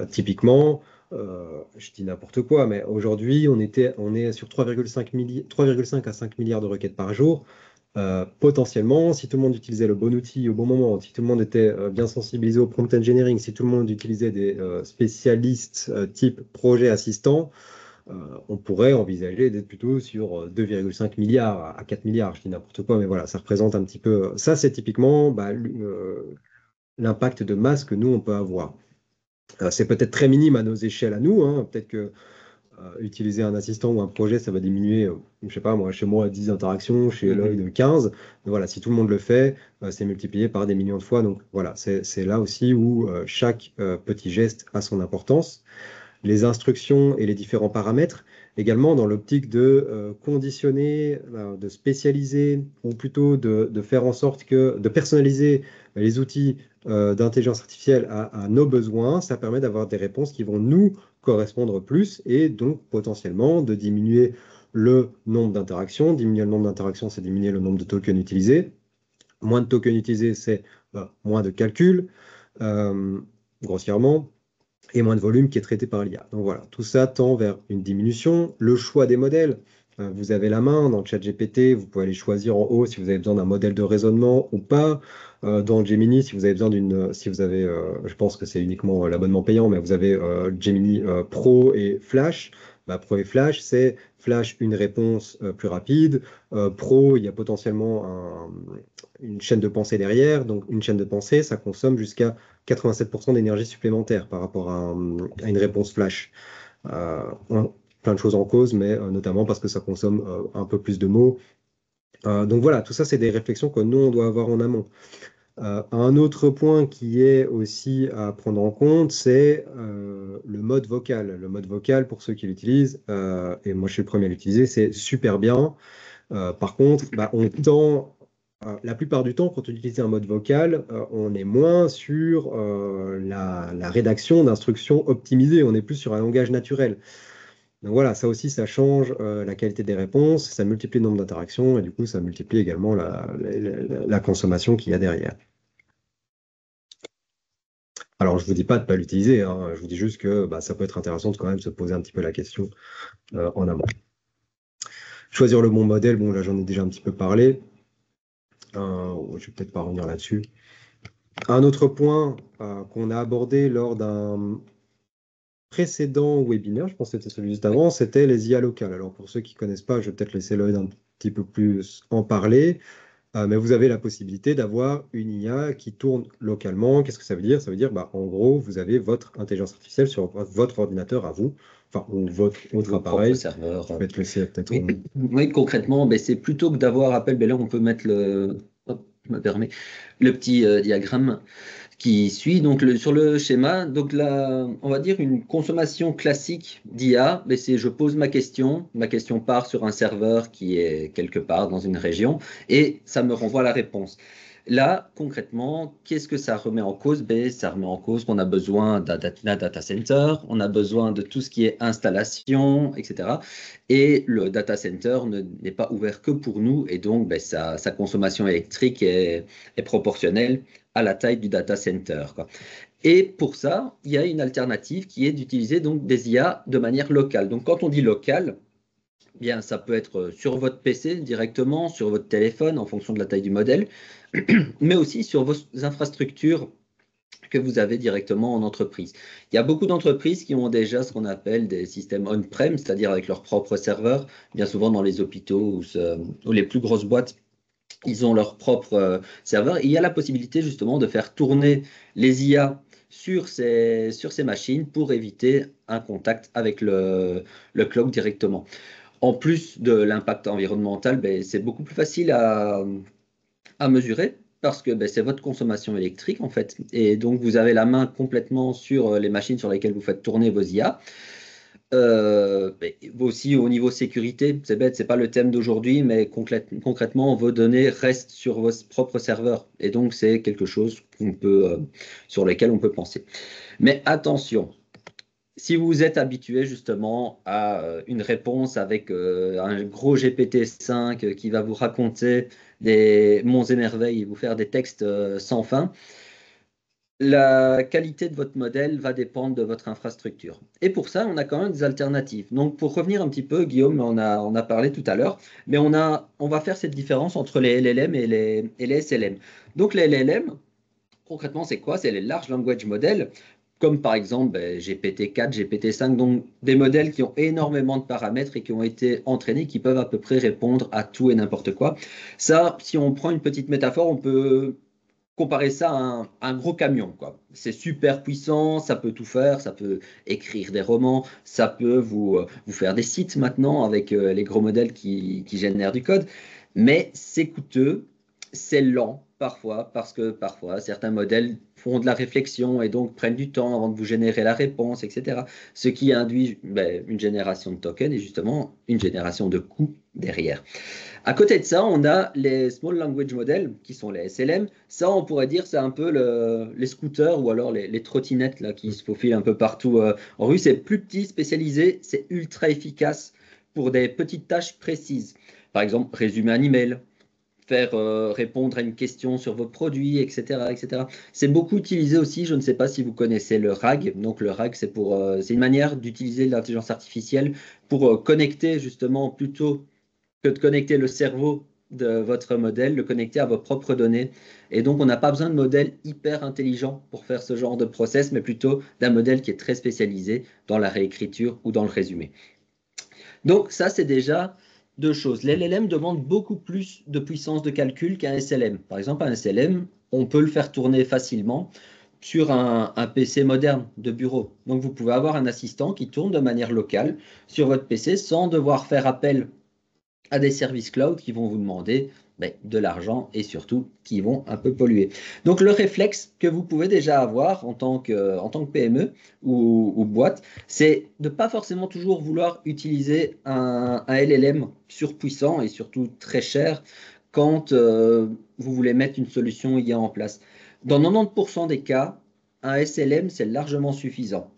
S1: Typiquement, je dis n'importe quoi, mais aujourd'hui, on est sur 3,5 à 5 milliards de requêtes par jour. Potentiellement, si tout le monde utilisait le bon outil au bon moment, si tout le monde était bien sensibilisé au prompt engineering, si tout le monde utilisait des spécialistes type projet assistant, on pourrait envisager d'être plutôt sur 2,5 milliards à 4 milliards, je dis n'importe quoi, mais voilà, ça représente un petit peu. Ça, c'est typiquement l'impact de masse que nous, on peut avoir. C'est peut-être très minime à nos échelles à nous, hein. Peut-être que utiliser un assistant ou un projet, ça va diminuer, je sais pas, moi, chez moi, 10 interactions, chez Lloyd, 15. Mais voilà, si tout le monde le fait, c'est multiplié par des millions de fois. Donc voilà, c'est là aussi où chaque petit geste a son importance. Les instructions et les différents paramètres, également dans l'optique de conditionner, de spécialiser, ou plutôt de faire en sorte de personnaliser les outils d'intelligence artificielle à nos besoins, ça permet d'avoir des réponses qui vont nous correspondre plus et donc potentiellement de diminuer le nombre d'interactions. Diminuer le nombre d'interactions, c'est diminuer le nombre de tokens utilisés. Moins de tokens utilisés, c'est moins de calculs, grossièrement, et moins de volume qui est traité par l'IA. Donc voilà, tout ça tend vers une diminution. Le choix des modèles, vous avez la main dans le ChatGPT, vous pouvez aller choisir en haut si vous avez besoin d'un modèle de raisonnement ou pas. Dans Gemini, si vous avez besoin je pense que c'est uniquement l'abonnement payant, mais vous avez Gemini Pro et Flash. Pro et Flash, c'est Flash une réponse plus rapide. Pro, il y a potentiellement une chaîne de pensée derrière. Donc une chaîne de pensée, ça consomme jusqu'à 87% d'énergie supplémentaire par rapport à une réponse flash. Plein de choses en cause, mais notamment parce que ça consomme un peu plus de mots. Donc voilà, tout ça, c'est des réflexions que nous, on doit avoir en amont. Un autre point qui est aussi à prendre en compte, c'est le mode vocal. Le mode vocal, pour ceux qui l'utilisent, et moi je suis le premier à l'utiliser, c'est super bien. Par contre, on tend la plupart du temps, quand on utilise un mode vocal, on est moins sur la rédaction d'instructions optimisées, on est plus sur un langage naturel. Donc voilà, ça aussi, ça change la qualité des réponses, ça multiplie le nombre d'interactions et du coup, ça multiplie également la consommation qu'il y a derrière. Alors, je ne vous dis pas de ne pas l'utiliser, hein, je vous dis juste que ça peut être intéressant de quand même se poser un petit peu la question en amont. Choisir le bon modèle, bon là j'en ai déjà un petit peu parlé. Je ne vais peut-être pas revenir là-dessus. Un autre point qu'on a abordé lors d'un précédent webinaire, je pense que c'était celui juste avant, c'était les IA locales. Alors pour ceux qui ne connaissent pas, je vais peut-être laisser Lloyd un petit peu plus en parler, mais vous avez la possibilité d'avoir une IA qui tourne localement. Qu'est-ce que ça veut dire? Ça veut dire, en gros, vous avez votre intelligence artificielle sur votre ordinateur à vous, enfin, ou votre autre appareil.
S2: Serveur.
S1: Je vais te laisser peut-être.
S2: Oui, concrètement, c'est plutôt que d'avoir appel, là on peut mettre je me permets, le petit diagramme qui suit. Donc sur le schéma, donc là, on va dire une consommation classique d'IA, c'est je pose ma question part sur un serveur qui est quelque part dans une région et ça me renvoie la réponse. Là, concrètement, qu'est-ce que ça remet en cause? Ça remet en cause qu'on a besoin d'un data center, on a besoin de tout ce qui est installation, etc. Et le data center n'est pas ouvert que pour nous, et donc sa consommation électrique est proportionnelle à la taille du data center, quoi. Et pour ça, il y a une alternative qui est d'utiliser donc des IA de manière locale. Donc quand on dit local, bien, ça peut être sur votre PC directement, sur votre téléphone en fonction de la taille du modèle, mais aussi sur vos infrastructures que vous avez directement en entreprise. Il y a beaucoup d'entreprises qui ont déjà ce qu'on appelle des systèmes on-prem, c'est-à-dire avec leurs propres serveurs, bien souvent dans les hôpitaux ou les plus grosses boîtes. Ils ont leur propre serveur. Et il y a la possibilité justement de faire tourner les IA sur ces machines pour éviter un contact avec le cloud directement. En plus de l'impact environnemental, c'est beaucoup plus facile à mesurer parce que c'est votre consommation électrique en fait. Et donc vous avez la main complètement sur les machines sur lesquelles vous faites tourner vos IA. Aussi au niveau sécurité, c'est bête, c'est pas le thème d'aujourd'hui, mais concrètement, vos données restent sur vos propres serveurs. Et donc c'est quelque chose sur lequel on peut penser. Mais attention, si vous êtes habitué justement à une réponse avec un gros GPT-5 qui va vous raconter des monts et merveilles et vous faire des textes sans fin, la qualité de votre modèle va dépendre de votre infrastructure. Et pour ça, on a quand même des alternatives. Donc, pour revenir un petit peu, Guillaume, on a parlé tout à l'heure, mais on va faire cette différence entre les LLM et les SLM. Donc, les LLM, concrètement, c'est quoi? C'est les Large Language Models. comme par exemple GPT-4, GPT-5, donc des modèles qui ont énormément de paramètres et qui ont été entraînés, qui peuvent à peu près répondre à tout et n'importe quoi. Ça, si on prend une petite métaphore, on peut comparer ça à un gros camion, quoi. C'est super puissant, ça peut tout faire, ça peut écrire des romans, ça peut vous faire des sites maintenant avec les gros modèles qui génèrent du code, mais c'est coûteux, c'est lent parfois, parce que parfois certains modèles font de la réflexion et donc prennent du temps avant de vous générer la réponse, etc. Ce qui induit une génération de tokens et justement une génération de coûts derrière. À côté de ça, on a les Small Language Models, qui sont les SLM. Ça, on pourrait dire, c'est un peu les scooters ou alors les trottinettes là, qui se faufilent un peu partout en rue. C'est plus petit, spécialisé, c'est ultra efficace pour des petites tâches précises. Par exemple, résumer un email, faire répondre à une question sur vos produits, etc., etc. C'est beaucoup utilisé aussi, je ne sais pas si vous connaissez le RAG. Donc le RAG, c'est une manière d'utiliser l'intelligence artificielle pour connecter justement plutôt que de connecter le cerveau de votre modèle, le connecter à vos propres données. Et donc, on n'a pas besoin de modèle hyper intelligent pour faire ce genre de process, mais plutôt d'un modèle qui est très spécialisé dans la réécriture ou dans le résumé. Donc, ça, c'est déjà deux choses. L'LLM demande beaucoup plus de puissance de calcul qu'un SLM. Par exemple, un SLM, on peut le faire tourner facilement sur un PC moderne de bureau. Donc, vous pouvez avoir un assistant qui tourne de manière locale sur votre PC sans devoir faire appel à des services cloud qui vont vous demander de l'argent et surtout qui vont un peu polluer. Donc le réflexe que vous pouvez déjà avoir en tant que PME ou boîte, c'est de ne pas forcément toujours vouloir utiliser un LLM surpuissant et surtout très cher quand vous voulez mettre une solution IA en place. Dans 90% des cas, un SLM, c'est largement suffisant.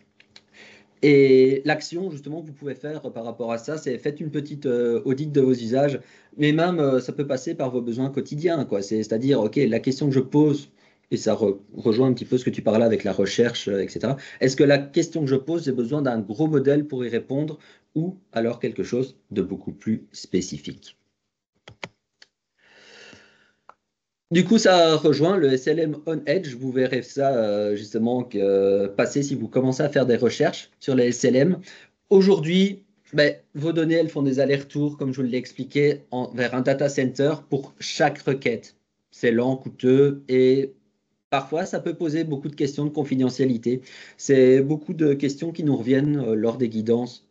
S2: Et l'action, justement, que vous pouvez faire par rapport à ça, c'est faites une petite audit de vos usages, mais même ça peut passer par vos besoins quotidiens, quoi. C'est-à-dire, OK, la question que je pose, et ça rejoint un petit peu ce que tu parlais avec la recherche, etc. Est-ce que la question que je pose, j'ai besoin d'un gros modèle pour y répondre ou alors quelque chose de beaucoup plus spécifique? Du coup, ça rejoint le SLM on Edge. Vous verrez ça justement passer si vous commencez à faire des recherches sur les SLM. Aujourd'hui, vos données, elles font des allers-retours, comme je vous l'ai expliqué, vers un data center pour chaque requête. C'est lent, coûteux et parfois, ça peut poser beaucoup de questions de confidentialité. C'est beaucoup de questions qui nous reviennent lors des guidances.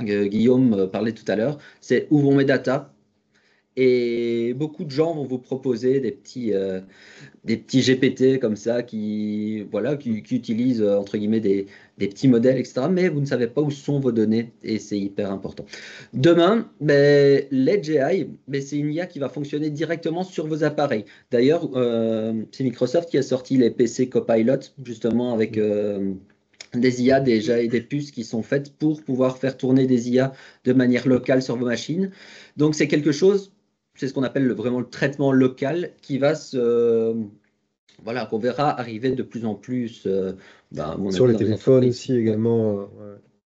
S2: Guillaume parlait tout à l'heure. C'est où vont mes datas? Et beaucoup de gens vont vous proposer des petits GPT comme ça qui utilisent entre guillemets des petits modèles, etc. Mais vous ne savez pas où sont vos données et c'est hyper important. Demain, l'Edge AI, c'est une IA qui va fonctionner directement sur vos appareils. D'ailleurs, c'est Microsoft qui a sorti les PC Copilot justement avec des IA déjà et des puces qui sont faites pour pouvoir faire tourner des IA de manière locale sur vos machines. Donc c'est quelque chose, c'est ce qu'on appelle vraiment le traitement local qui va voilà, qu'on verra arriver de plus en plus, à mon
S1: Sur
S2: avis,
S1: les
S2: dans les
S1: téléphones
S2: entreprises.
S1: aussi également. Ouais.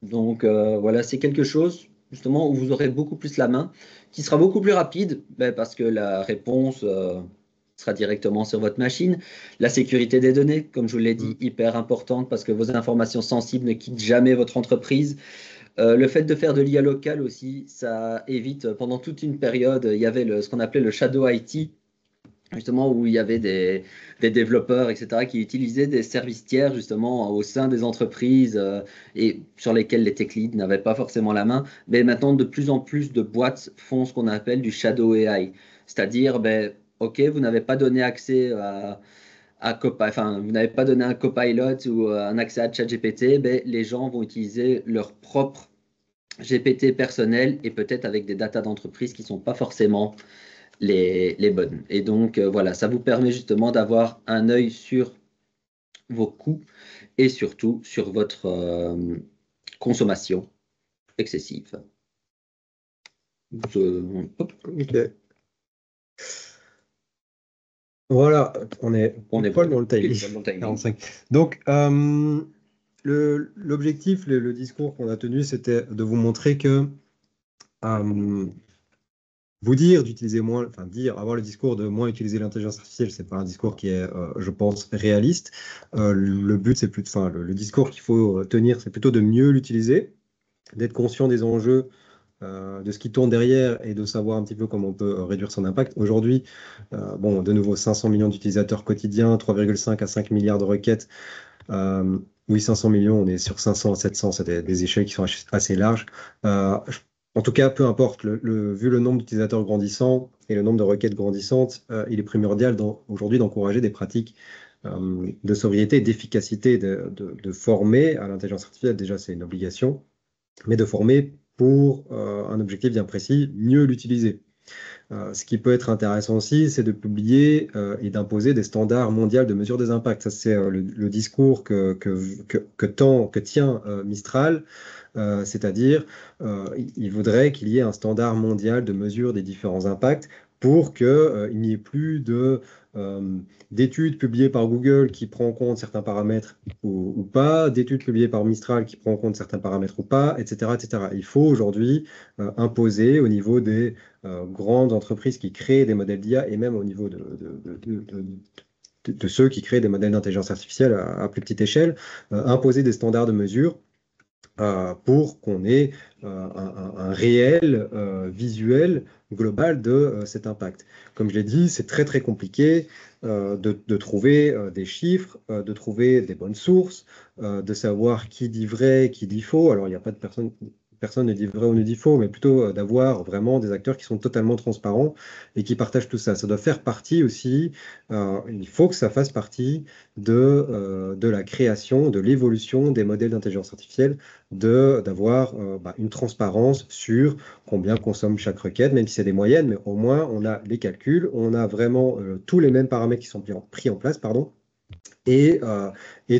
S2: Donc voilà, c'est quelque chose justement où vous aurez beaucoup plus la main, qui sera beaucoup plus rapide, parce que la réponse sera directement sur votre machine. La sécurité des données, comme je vous l'ai dit,
S1: Mm.
S2: hyper importante parce que vos informations sensibles ne quittent jamais votre entreprise. Le fait de faire de l'IA locale aussi, ça évite, pendant toute une période, il y avait ce qu'on appelait le shadow IT, justement où il y avait des développeurs, etc., qui utilisaient des services tiers justement au sein des entreprises et sur lesquels les tech leads n'avaient pas forcément la main. Mais maintenant, de plus en plus de boîtes font ce qu'on appelle du shadow AI, c'est-à-dire, OK, vous n'avez pas donné accès enfin, vous n'avez pas donné un copilot ou un accès à ChatGPT, les gens vont utiliser leur propre GPT personnel et peut-être avec des datas d'entreprise qui ne sont pas forcément les bonnes. Et donc, voilà, ça vous permet justement d'avoir un œil sur vos coûts et surtout sur votre consommation excessive. Hop,
S1: Ok. Voilà, on est
S2: on
S1: pile
S2: est
S1: poil
S2: bon,
S1: dans le
S2: pile
S1: timing.
S2: poil dans le timing.
S1: 45. Donc, l'objectif, le discours qu'on a tenu, c'était de vous montrer que vous dire d'utiliser moins, enfin avoir le discours de moins utiliser l'intelligence artificielle, c'est pas un discours qui est, je pense, réaliste. Le but, c'est plus, enfin, le discours qu'il faut tenir, c'est plutôt de mieux l'utiliser, d'être conscient des enjeux, de ce qui tourne derrière et de savoir un petit peu comment on peut réduire son impact. Aujourd'hui, bon, de nouveau, 500 millions d'utilisateurs quotidiens, 3,5 à 5 milliards de requêtes. Oui, 500 millions, on est sur 500 à 700, c'est des échelles qui sont assez larges. En tout cas, peu importe, vu le nombre d'utilisateurs grandissant et le nombre de requêtes grandissantes, il est primordial aujourd'hui d'encourager des pratiques de sobriété et d'efficacité, de former à l'intelligence artificielle. Déjà, c'est une obligation, mais de former pour un objectif bien précis, mieux l'utiliser. Ce qui peut être intéressant aussi, c'est de publier et d'imposer des standards mondiaux de mesure des impacts. Ça, c'est le discours que tient Mistral, c'est-à-dire il voudrait qu'il y ait un standard mondial de mesure des différents impacts pour qu'il n'y ait plus euh, d'études publiées par Google qui prend en compte certains paramètres ou pas, d'études publiées par Mistral qui prend en compte certains paramètres ou pas, etc., etc. Il faut aujourd'hui imposer au niveau des grandes entreprises qui créent des modèles d'IA et même au niveau de ceux qui créent des modèles d'intelligence artificielle à plus petite échelle, imposer des standards de mesure pour qu'on ait un réel visuel global de cet impact. Comme je l'ai dit, c'est très très compliqué de trouver des chiffres, de trouver des bonnes sources, de savoir qui dit vrai, qui dit faux. Alors, il n'y a pas de personne ne dit vrai ou ne dit faux, mais plutôt d'avoir vraiment des acteurs qui sont totalement transparents et qui partagent tout ça. Ça doit faire partie aussi, il faut que ça fasse partie de la création, de l'évolution des modèles d'intelligence artificielle d'avoir une transparence sur combien consomme chaque requête, même si c'est des moyennes, mais au moins on a les calculs, on a vraiment tous les mêmes paramètres qui sont pris en place, pardon, et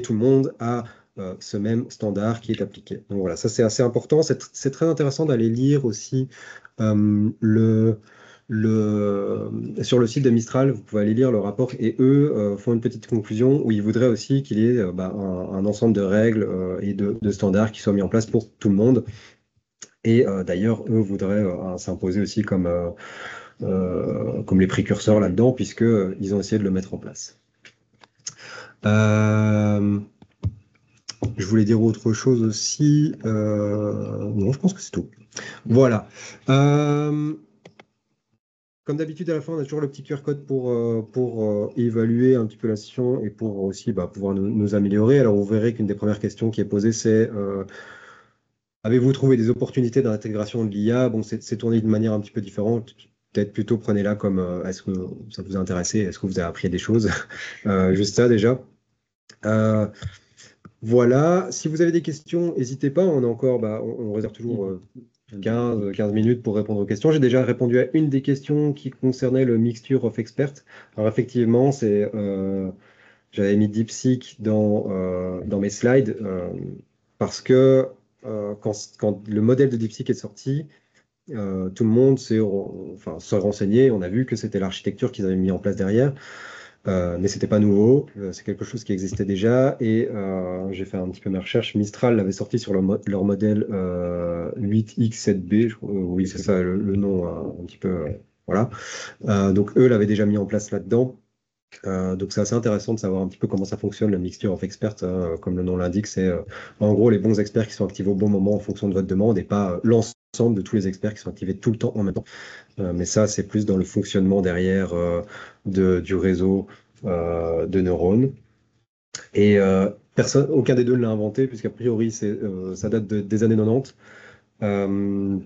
S1: tout le monde a ce même standard qui est appliqué. Donc voilà, ça c'est assez important. C'est très intéressant d'aller lire aussi euh, le, sur le site de Mistral, vous pouvez aller lire le rapport et eux font une petite conclusion où ils voudraient aussi qu'il y ait un ensemble de règles et de standards qui soient mis en place pour tout le monde. Et d'ailleurs, eux voudraient s'imposer aussi comme les précurseurs là-dedans, puisque ils ont essayé de le mettre en place. Euh, je voulais dire autre chose aussi. Non, je pense que c'est tout. Voilà. Comme d'habitude, à la fin, on a toujours le petit QR code pour évaluer un petit peu la session et pour aussi pouvoir nous améliorer. Alors, vous verrez qu'une des premières questions qui est posée, c'est avez-vous trouvé des opportunités dans l'intégration de l'IA? Bon, c'est tourné d'une manière un petit peu différente. Peut-être plutôt prenez-la comme est-ce que ça vous a intéressé? Est-ce que vous avez appris des choses? Juste ça déjà. Euh, Voilà, si vous avez des questions, n'hésitez pas, on a encore, on réserve toujours 15 minutes pour répondre aux questions. J'ai déjà répondu à une des questions qui concernait le Mixture of Experts. Alors effectivement, j'avais mis DeepSeek dans mes slides parce que quand le modèle de DeepSeek est sorti, tout le monde s'est renseigné, on a vu que c'était l'architecture qu'ils avaient mis en place derrière. Mais c'était pas nouveau, c'est quelque chose qui existait déjà et j'ai fait un petit peu mes recherches. Mistral l'avait sorti sur leur modèle 8X7B, oui c'est ça le nom un petit peu, voilà. Donc eux l'avaient déjà mis en place là-dedans. Donc c'est assez intéressant de savoir un petit peu comment ça fonctionne, la mixture of experts, hein, comme le nom l'indique, c'est en gros les bons experts qui sont activés au bon moment en fonction de votre demande et pas l'ensemble de tous les experts qui sont activés tout le temps en même temps. Mais ça, c'est plus dans le fonctionnement derrière du réseau de neurones. Et aucun des deux ne l'a inventé, puisqu'a priori, ça date des années 90. Euh,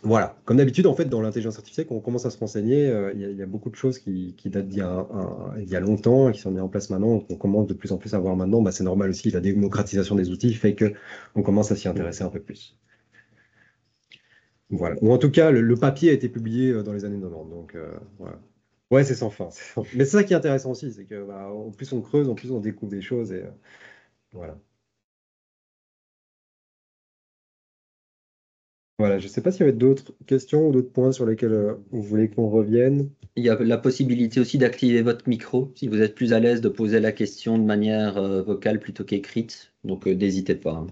S1: voilà, comme d'habitude, en fait, dans l'intelligence artificielle, quand on commence à se renseigner, il y a beaucoup de choses qui datent il y a longtemps et qui sont mises en place maintenant, qu'on commence de plus en plus à voir maintenant. C'est normal aussi, la démocratisation des outils fait que on commence à s'y intéresser un peu plus. Voilà. Ou en tout cas, le papier a été publié dans les années 90. Donc, voilà. Ouais, c'est sans fin. Mais c'est ça qui est intéressant aussi, c'est que en plus on creuse, en plus on découvre des choses et voilà. Voilà, je ne sais pas s'il y avait d'autres questions ou d'autres points sur lesquels vous voulez qu'on revienne.
S2: Il y a la possibilité aussi d'activer votre micro si vous êtes plus à l'aise de poser la question de manière vocale plutôt qu'écrite. Donc, n'hésitez pas, hein.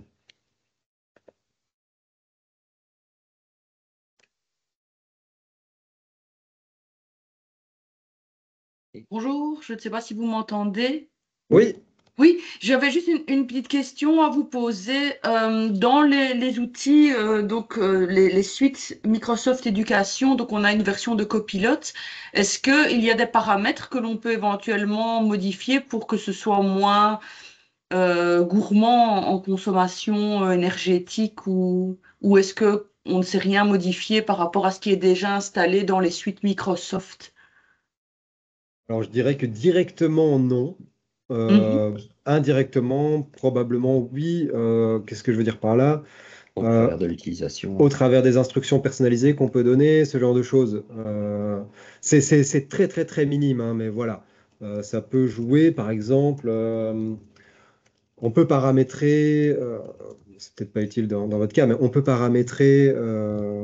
S3: Bonjour, je ne sais pas si vous m'entendez.
S1: Oui,
S3: Oui, j'avais juste une petite question à vous poser. Dans les outils, les suites Microsoft Education, donc on a une version de Copilot. Est-ce qu'il y a des paramètres que l'on peut éventuellement modifier pour que ce soit moins gourmand en consommation énergétique ou est-ce que on ne sait rien modifier par rapport à ce qui est déjà installé dans les suites Microsoft?
S1: alors je dirais que directement non.
S3: Mhm,
S1: Indirectement, probablement oui. Qu'est-ce que je veux dire par là?
S2: Au
S1: Euh,
S2: travers de l'utilisation.
S1: Au travers des instructions personnalisées qu'on peut donner, ce genre de choses. C'est très très très minime, hein, mais voilà. Ça peut jouer, par exemple. On peut paramétrer, c'est peut-être pas utile dans votre cas, mais on peut paramétrer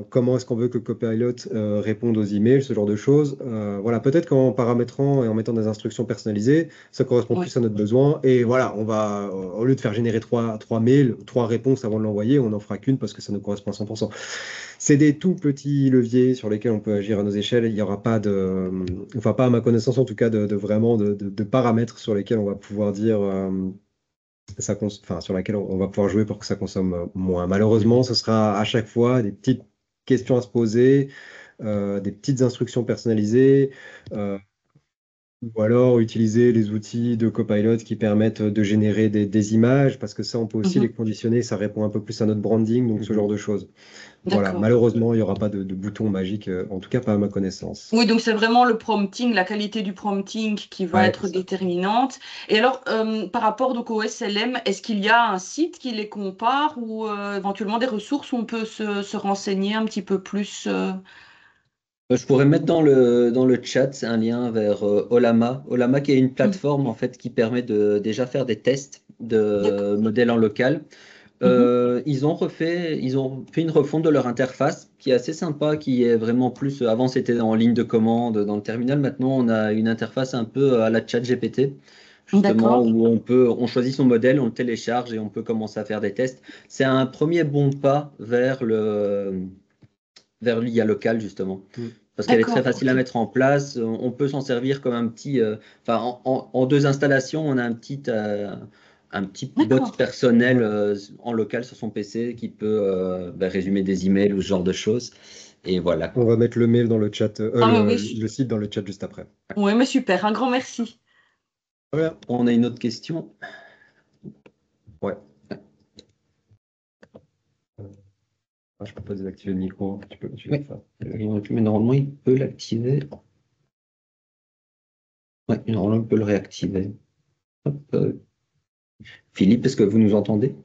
S1: comment est-ce qu'on veut que Copilot réponde aux emails, ce genre de choses. Voilà, peut-être qu'en paramétrant et en mettant des instructions personnalisées, ça correspond
S3: oui,
S1: plus à notre besoin. Et voilà, on va, au lieu de faire générer trois mails, trois réponses avant de l'envoyer, on n'en fera qu'une parce que ça nous correspond à 100%. C'est des tout petits leviers sur lesquels on peut agir à nos échelles. Il n'y aura pas enfin pas à ma connaissance en tout cas, vraiment de paramètres sur lesquels on va pouvoir dire enfin, sur laquelle on va pouvoir jouer pour que ça consomme moins. Malheureusement,
S2: Mhm.
S1: ce sera à chaque fois des petites questions à se poser, des petites instructions personnalisées, euh, ou alors utiliser les outils de Copilot qui permettent de générer des images, parce que ça, on peut aussi les
S3: mhm,
S1: conditionner, ça répond un peu plus à notre branding, donc ce genre
S2: Mhm.
S1: de choses. Voilà,
S3: d'accord.
S1: malheureusement, il n'y aura pas de bouton magique, en tout cas pas à ma connaissance.
S3: Oui, donc c'est vraiment le prompting, la qualité du prompting qui va
S1: Ouais,
S3: être
S1: c'est ça.
S3: déterminante. Et alors, par rapport donc au SLM, est-ce qu'il y a un site qui les compare ou éventuellement des ressources où on peut se renseigner un petit peu plus
S2: Je pourrais mettre dans le chat un lien vers Olama. Olama qui est une
S3: Mhm.
S2: plateforme en fait qui permet de déjà faire des tests
S3: D'accord.
S2: de modèles en local.
S3: Mhm.
S2: Ils ont fait une refonte de leur interface qui est assez sympa, qui est vraiment plus. Avant, c'était en ligne de commande dans le terminal. Maintenant, on a une interface un peu à la chat GPT, justement,
S3: D'accord.
S2: où on choisit son modèle, on le télécharge et on peut commencer à faire des tests. C'est un premier bon pas vers l'IA locale, justement.
S1: Mm.
S2: Parce qu'elle est très
S3: D'accord.
S2: facile à
S3: Ok.
S2: mettre en place. On peut s'en servir comme un petit. Enfin, en deux installations, on a un petit bot
S3: D'accord.
S2: personnel
S1: Ouais.
S2: en local sur son PC qui peut résumer des emails ou ce genre de choses. Et voilà,
S1: On
S2: quoi.
S1: va mettre le mail dans le chat,
S3: Ah mais oui.
S1: le site dans le chat juste après.
S3: Oui, mais super. Un grand merci.
S1: Voilà.
S2: On a une autre question.
S1: Ouais. Ah, je peux pas désactiver le micro. Tu peux
S2: Oui.
S1: faire.
S2: Mais normalement, il peut l'activer. Oui, normalement, il peut le réactiver. Hop, Philippe, est-ce que vous nous entendez?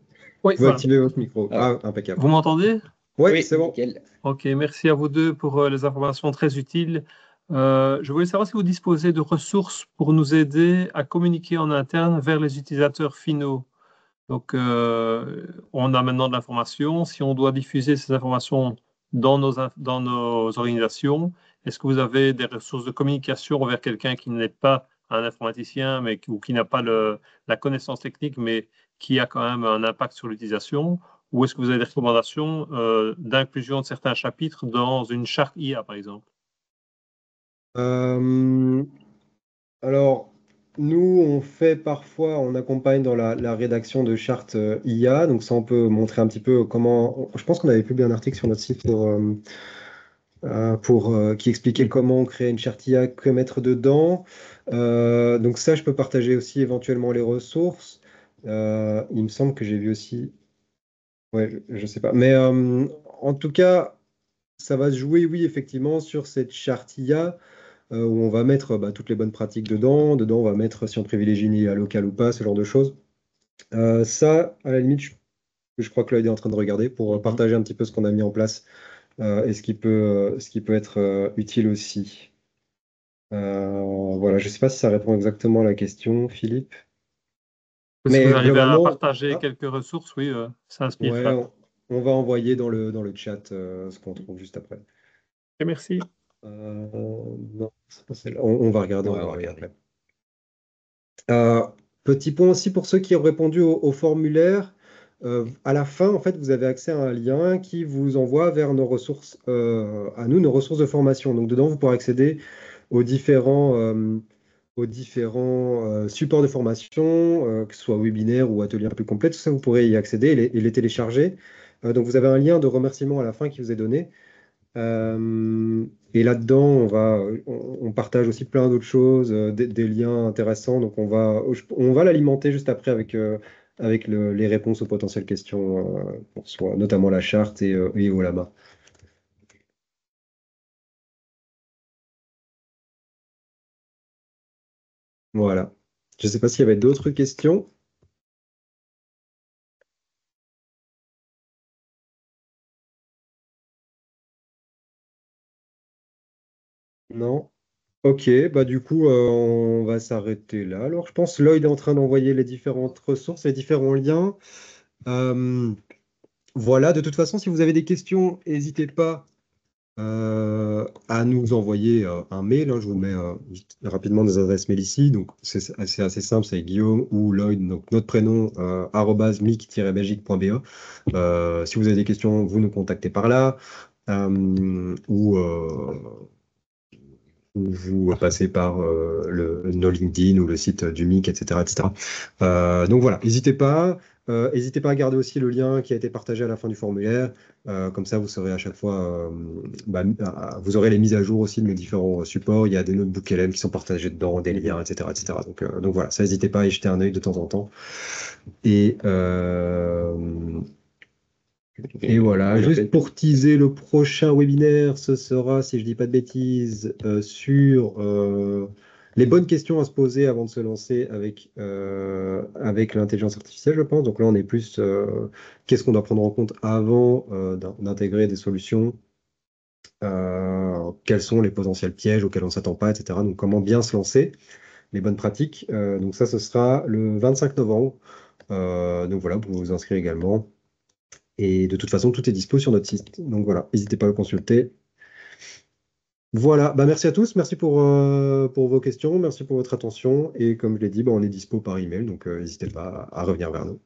S4: Oui,
S1: Vous pouvez
S4: voilà.
S1: activer votre micro.
S2: Ah,
S1: Ah, impeccable.
S4: Vous m'entendez?
S1: Ouais,
S2: oui,
S1: c'est bon.
S2: nickel.
S4: Ok, merci à vous deux pour les informations très utiles. Je voulais savoir si vous disposez de ressources pour nous aider à communiquer en interne vers les utilisateurs finaux. Donc, on a maintenant de l'information. Si on doit diffuser ces informations dans nos organisations, est-ce que vous avez des ressources de communication vers quelqu'un qui n'est pas un informaticien ou qui n'a pas la connaissance technique, mais qui a quand même un impact sur l'utilisation? Ou est-ce que vous avez des recommandations d'inclusion de certains chapitres dans une charte IA, par exemple?
S1: Euh, alors, nous, on fait parfois, on accompagne dans la rédaction de chartes IA. Donc, ça, on peut montrer un petit peu comment. Je pense qu'on avait publié un article sur notre site qui expliquait
S2: Mhm.
S1: comment créer une charte IA, que mettre dedans. Donc, ça, je peux partager aussi éventuellement les ressources. Il me semble que j'ai vu aussi. Ouais, je sais pas. Mais en tout cas, ça va se jouer, oui, effectivement, sur cette charte IA où on va mettre toutes les bonnes pratiques dedans. Dedans, on va mettre si on privilégie une IA locale ou pas, ce genre de choses. Ça, à la limite, je crois que Lloyd est en train de regarder pour
S2: Mhm.
S1: partager un petit peu ce qu'on a mis en place et ce qui peut être utile aussi. Voilà, je ne sais pas si ça répond exactement à la question, Philippe.
S4: Si vous
S1: Mais
S4: arrivez à
S1: globalement,
S4: partager
S1: ah,
S4: quelques ressources, oui, ça
S1: ouais,
S4: inspirera.
S1: on va envoyer dans le chat ce qu'on trouve juste après.
S4: Et merci.
S1: Non, c'est pas celle-là. On va regarder,
S2: Ouais,
S1: on
S2: on
S1: va
S2: va
S1: regarder
S2: regarder.
S1: après. Euh, Petit point aussi pour ceux qui ont répondu au formulaire. À la fin, en fait, vous avez accès à un lien qui vous envoie vers nos ressources, à nous, nos ressources de formation. Donc, dedans, vous pourrez accéder aux différents, aux différents supports de formation, que ce soit webinaire ou atelier un peu complet. Tout ça, vous pourrez y accéder et les télécharger. Donc, vous avez un lien de remerciement à la fin qui vous est donné. Et là-dedans, on partage aussi plein d'autres choses, des liens intéressants. Donc, on va l'alimenter juste après avec les réponses aux potentielles questions, notamment la charte et Olama. Voilà. Je ne sais pas s'il y avait d'autres questions. Non? Ok, bah du coup, on va s'arrêter là. Alors, je pense que Lloyd est en train d'envoyer les différentes ressources, les différents liens. Euh, voilà, de toute façon, si vous avez des questions, n'hésitez pas à nous envoyer un mail, hein. Je vous mets juste rapidement des adresses mail ici. Donc, c'est assez simple, c'est Guillaume ou Lloyd, donc notre prénom, @mic-belgique.be. Si vous avez des questions, vous nous contactez par là. Ou vous passez par nos LinkedIn ou le site du MIC, etc., etc. Donc voilà, n'hésitez pas. N'hésitez pas à garder aussi le lien qui a été partagé à la fin du formulaire. Comme ça, vous saurez à chaque fois, vous aurez les mises à jour aussi de nos différents supports. Il y a des notebooks LM qui sont partagés dedans, des liens, etc., etc. Donc voilà, ça, n'hésitez pas à y jeter un œil de temps en temps. Et voilà, juste pour teaser le prochain webinaire, ce sera, si je dis pas de bêtises, sur les bonnes questions à se poser avant de se lancer avec l'intelligence artificielle, je pense. Donc là, on est plus qu'est-ce qu'on doit prendre en compte avant d'intégrer des solutions, quels sont les potentiels pièges auxquels on ne s'attend pas, etc. Donc comment bien se lancer, les bonnes pratiques. Donc ça, ce sera le 25 novembre. Donc voilà, vous pouvez vous inscrire également. Et de toute façon, tout est dispo sur notre site. Donc voilà, n'hésitez pas à le consulter. Voilà, bah merci à tous, merci pour vos questions, merci pour votre attention. Et comme je l'ai dit, bah, on est dispo par email, donc n'hésitez pas à revenir vers nous.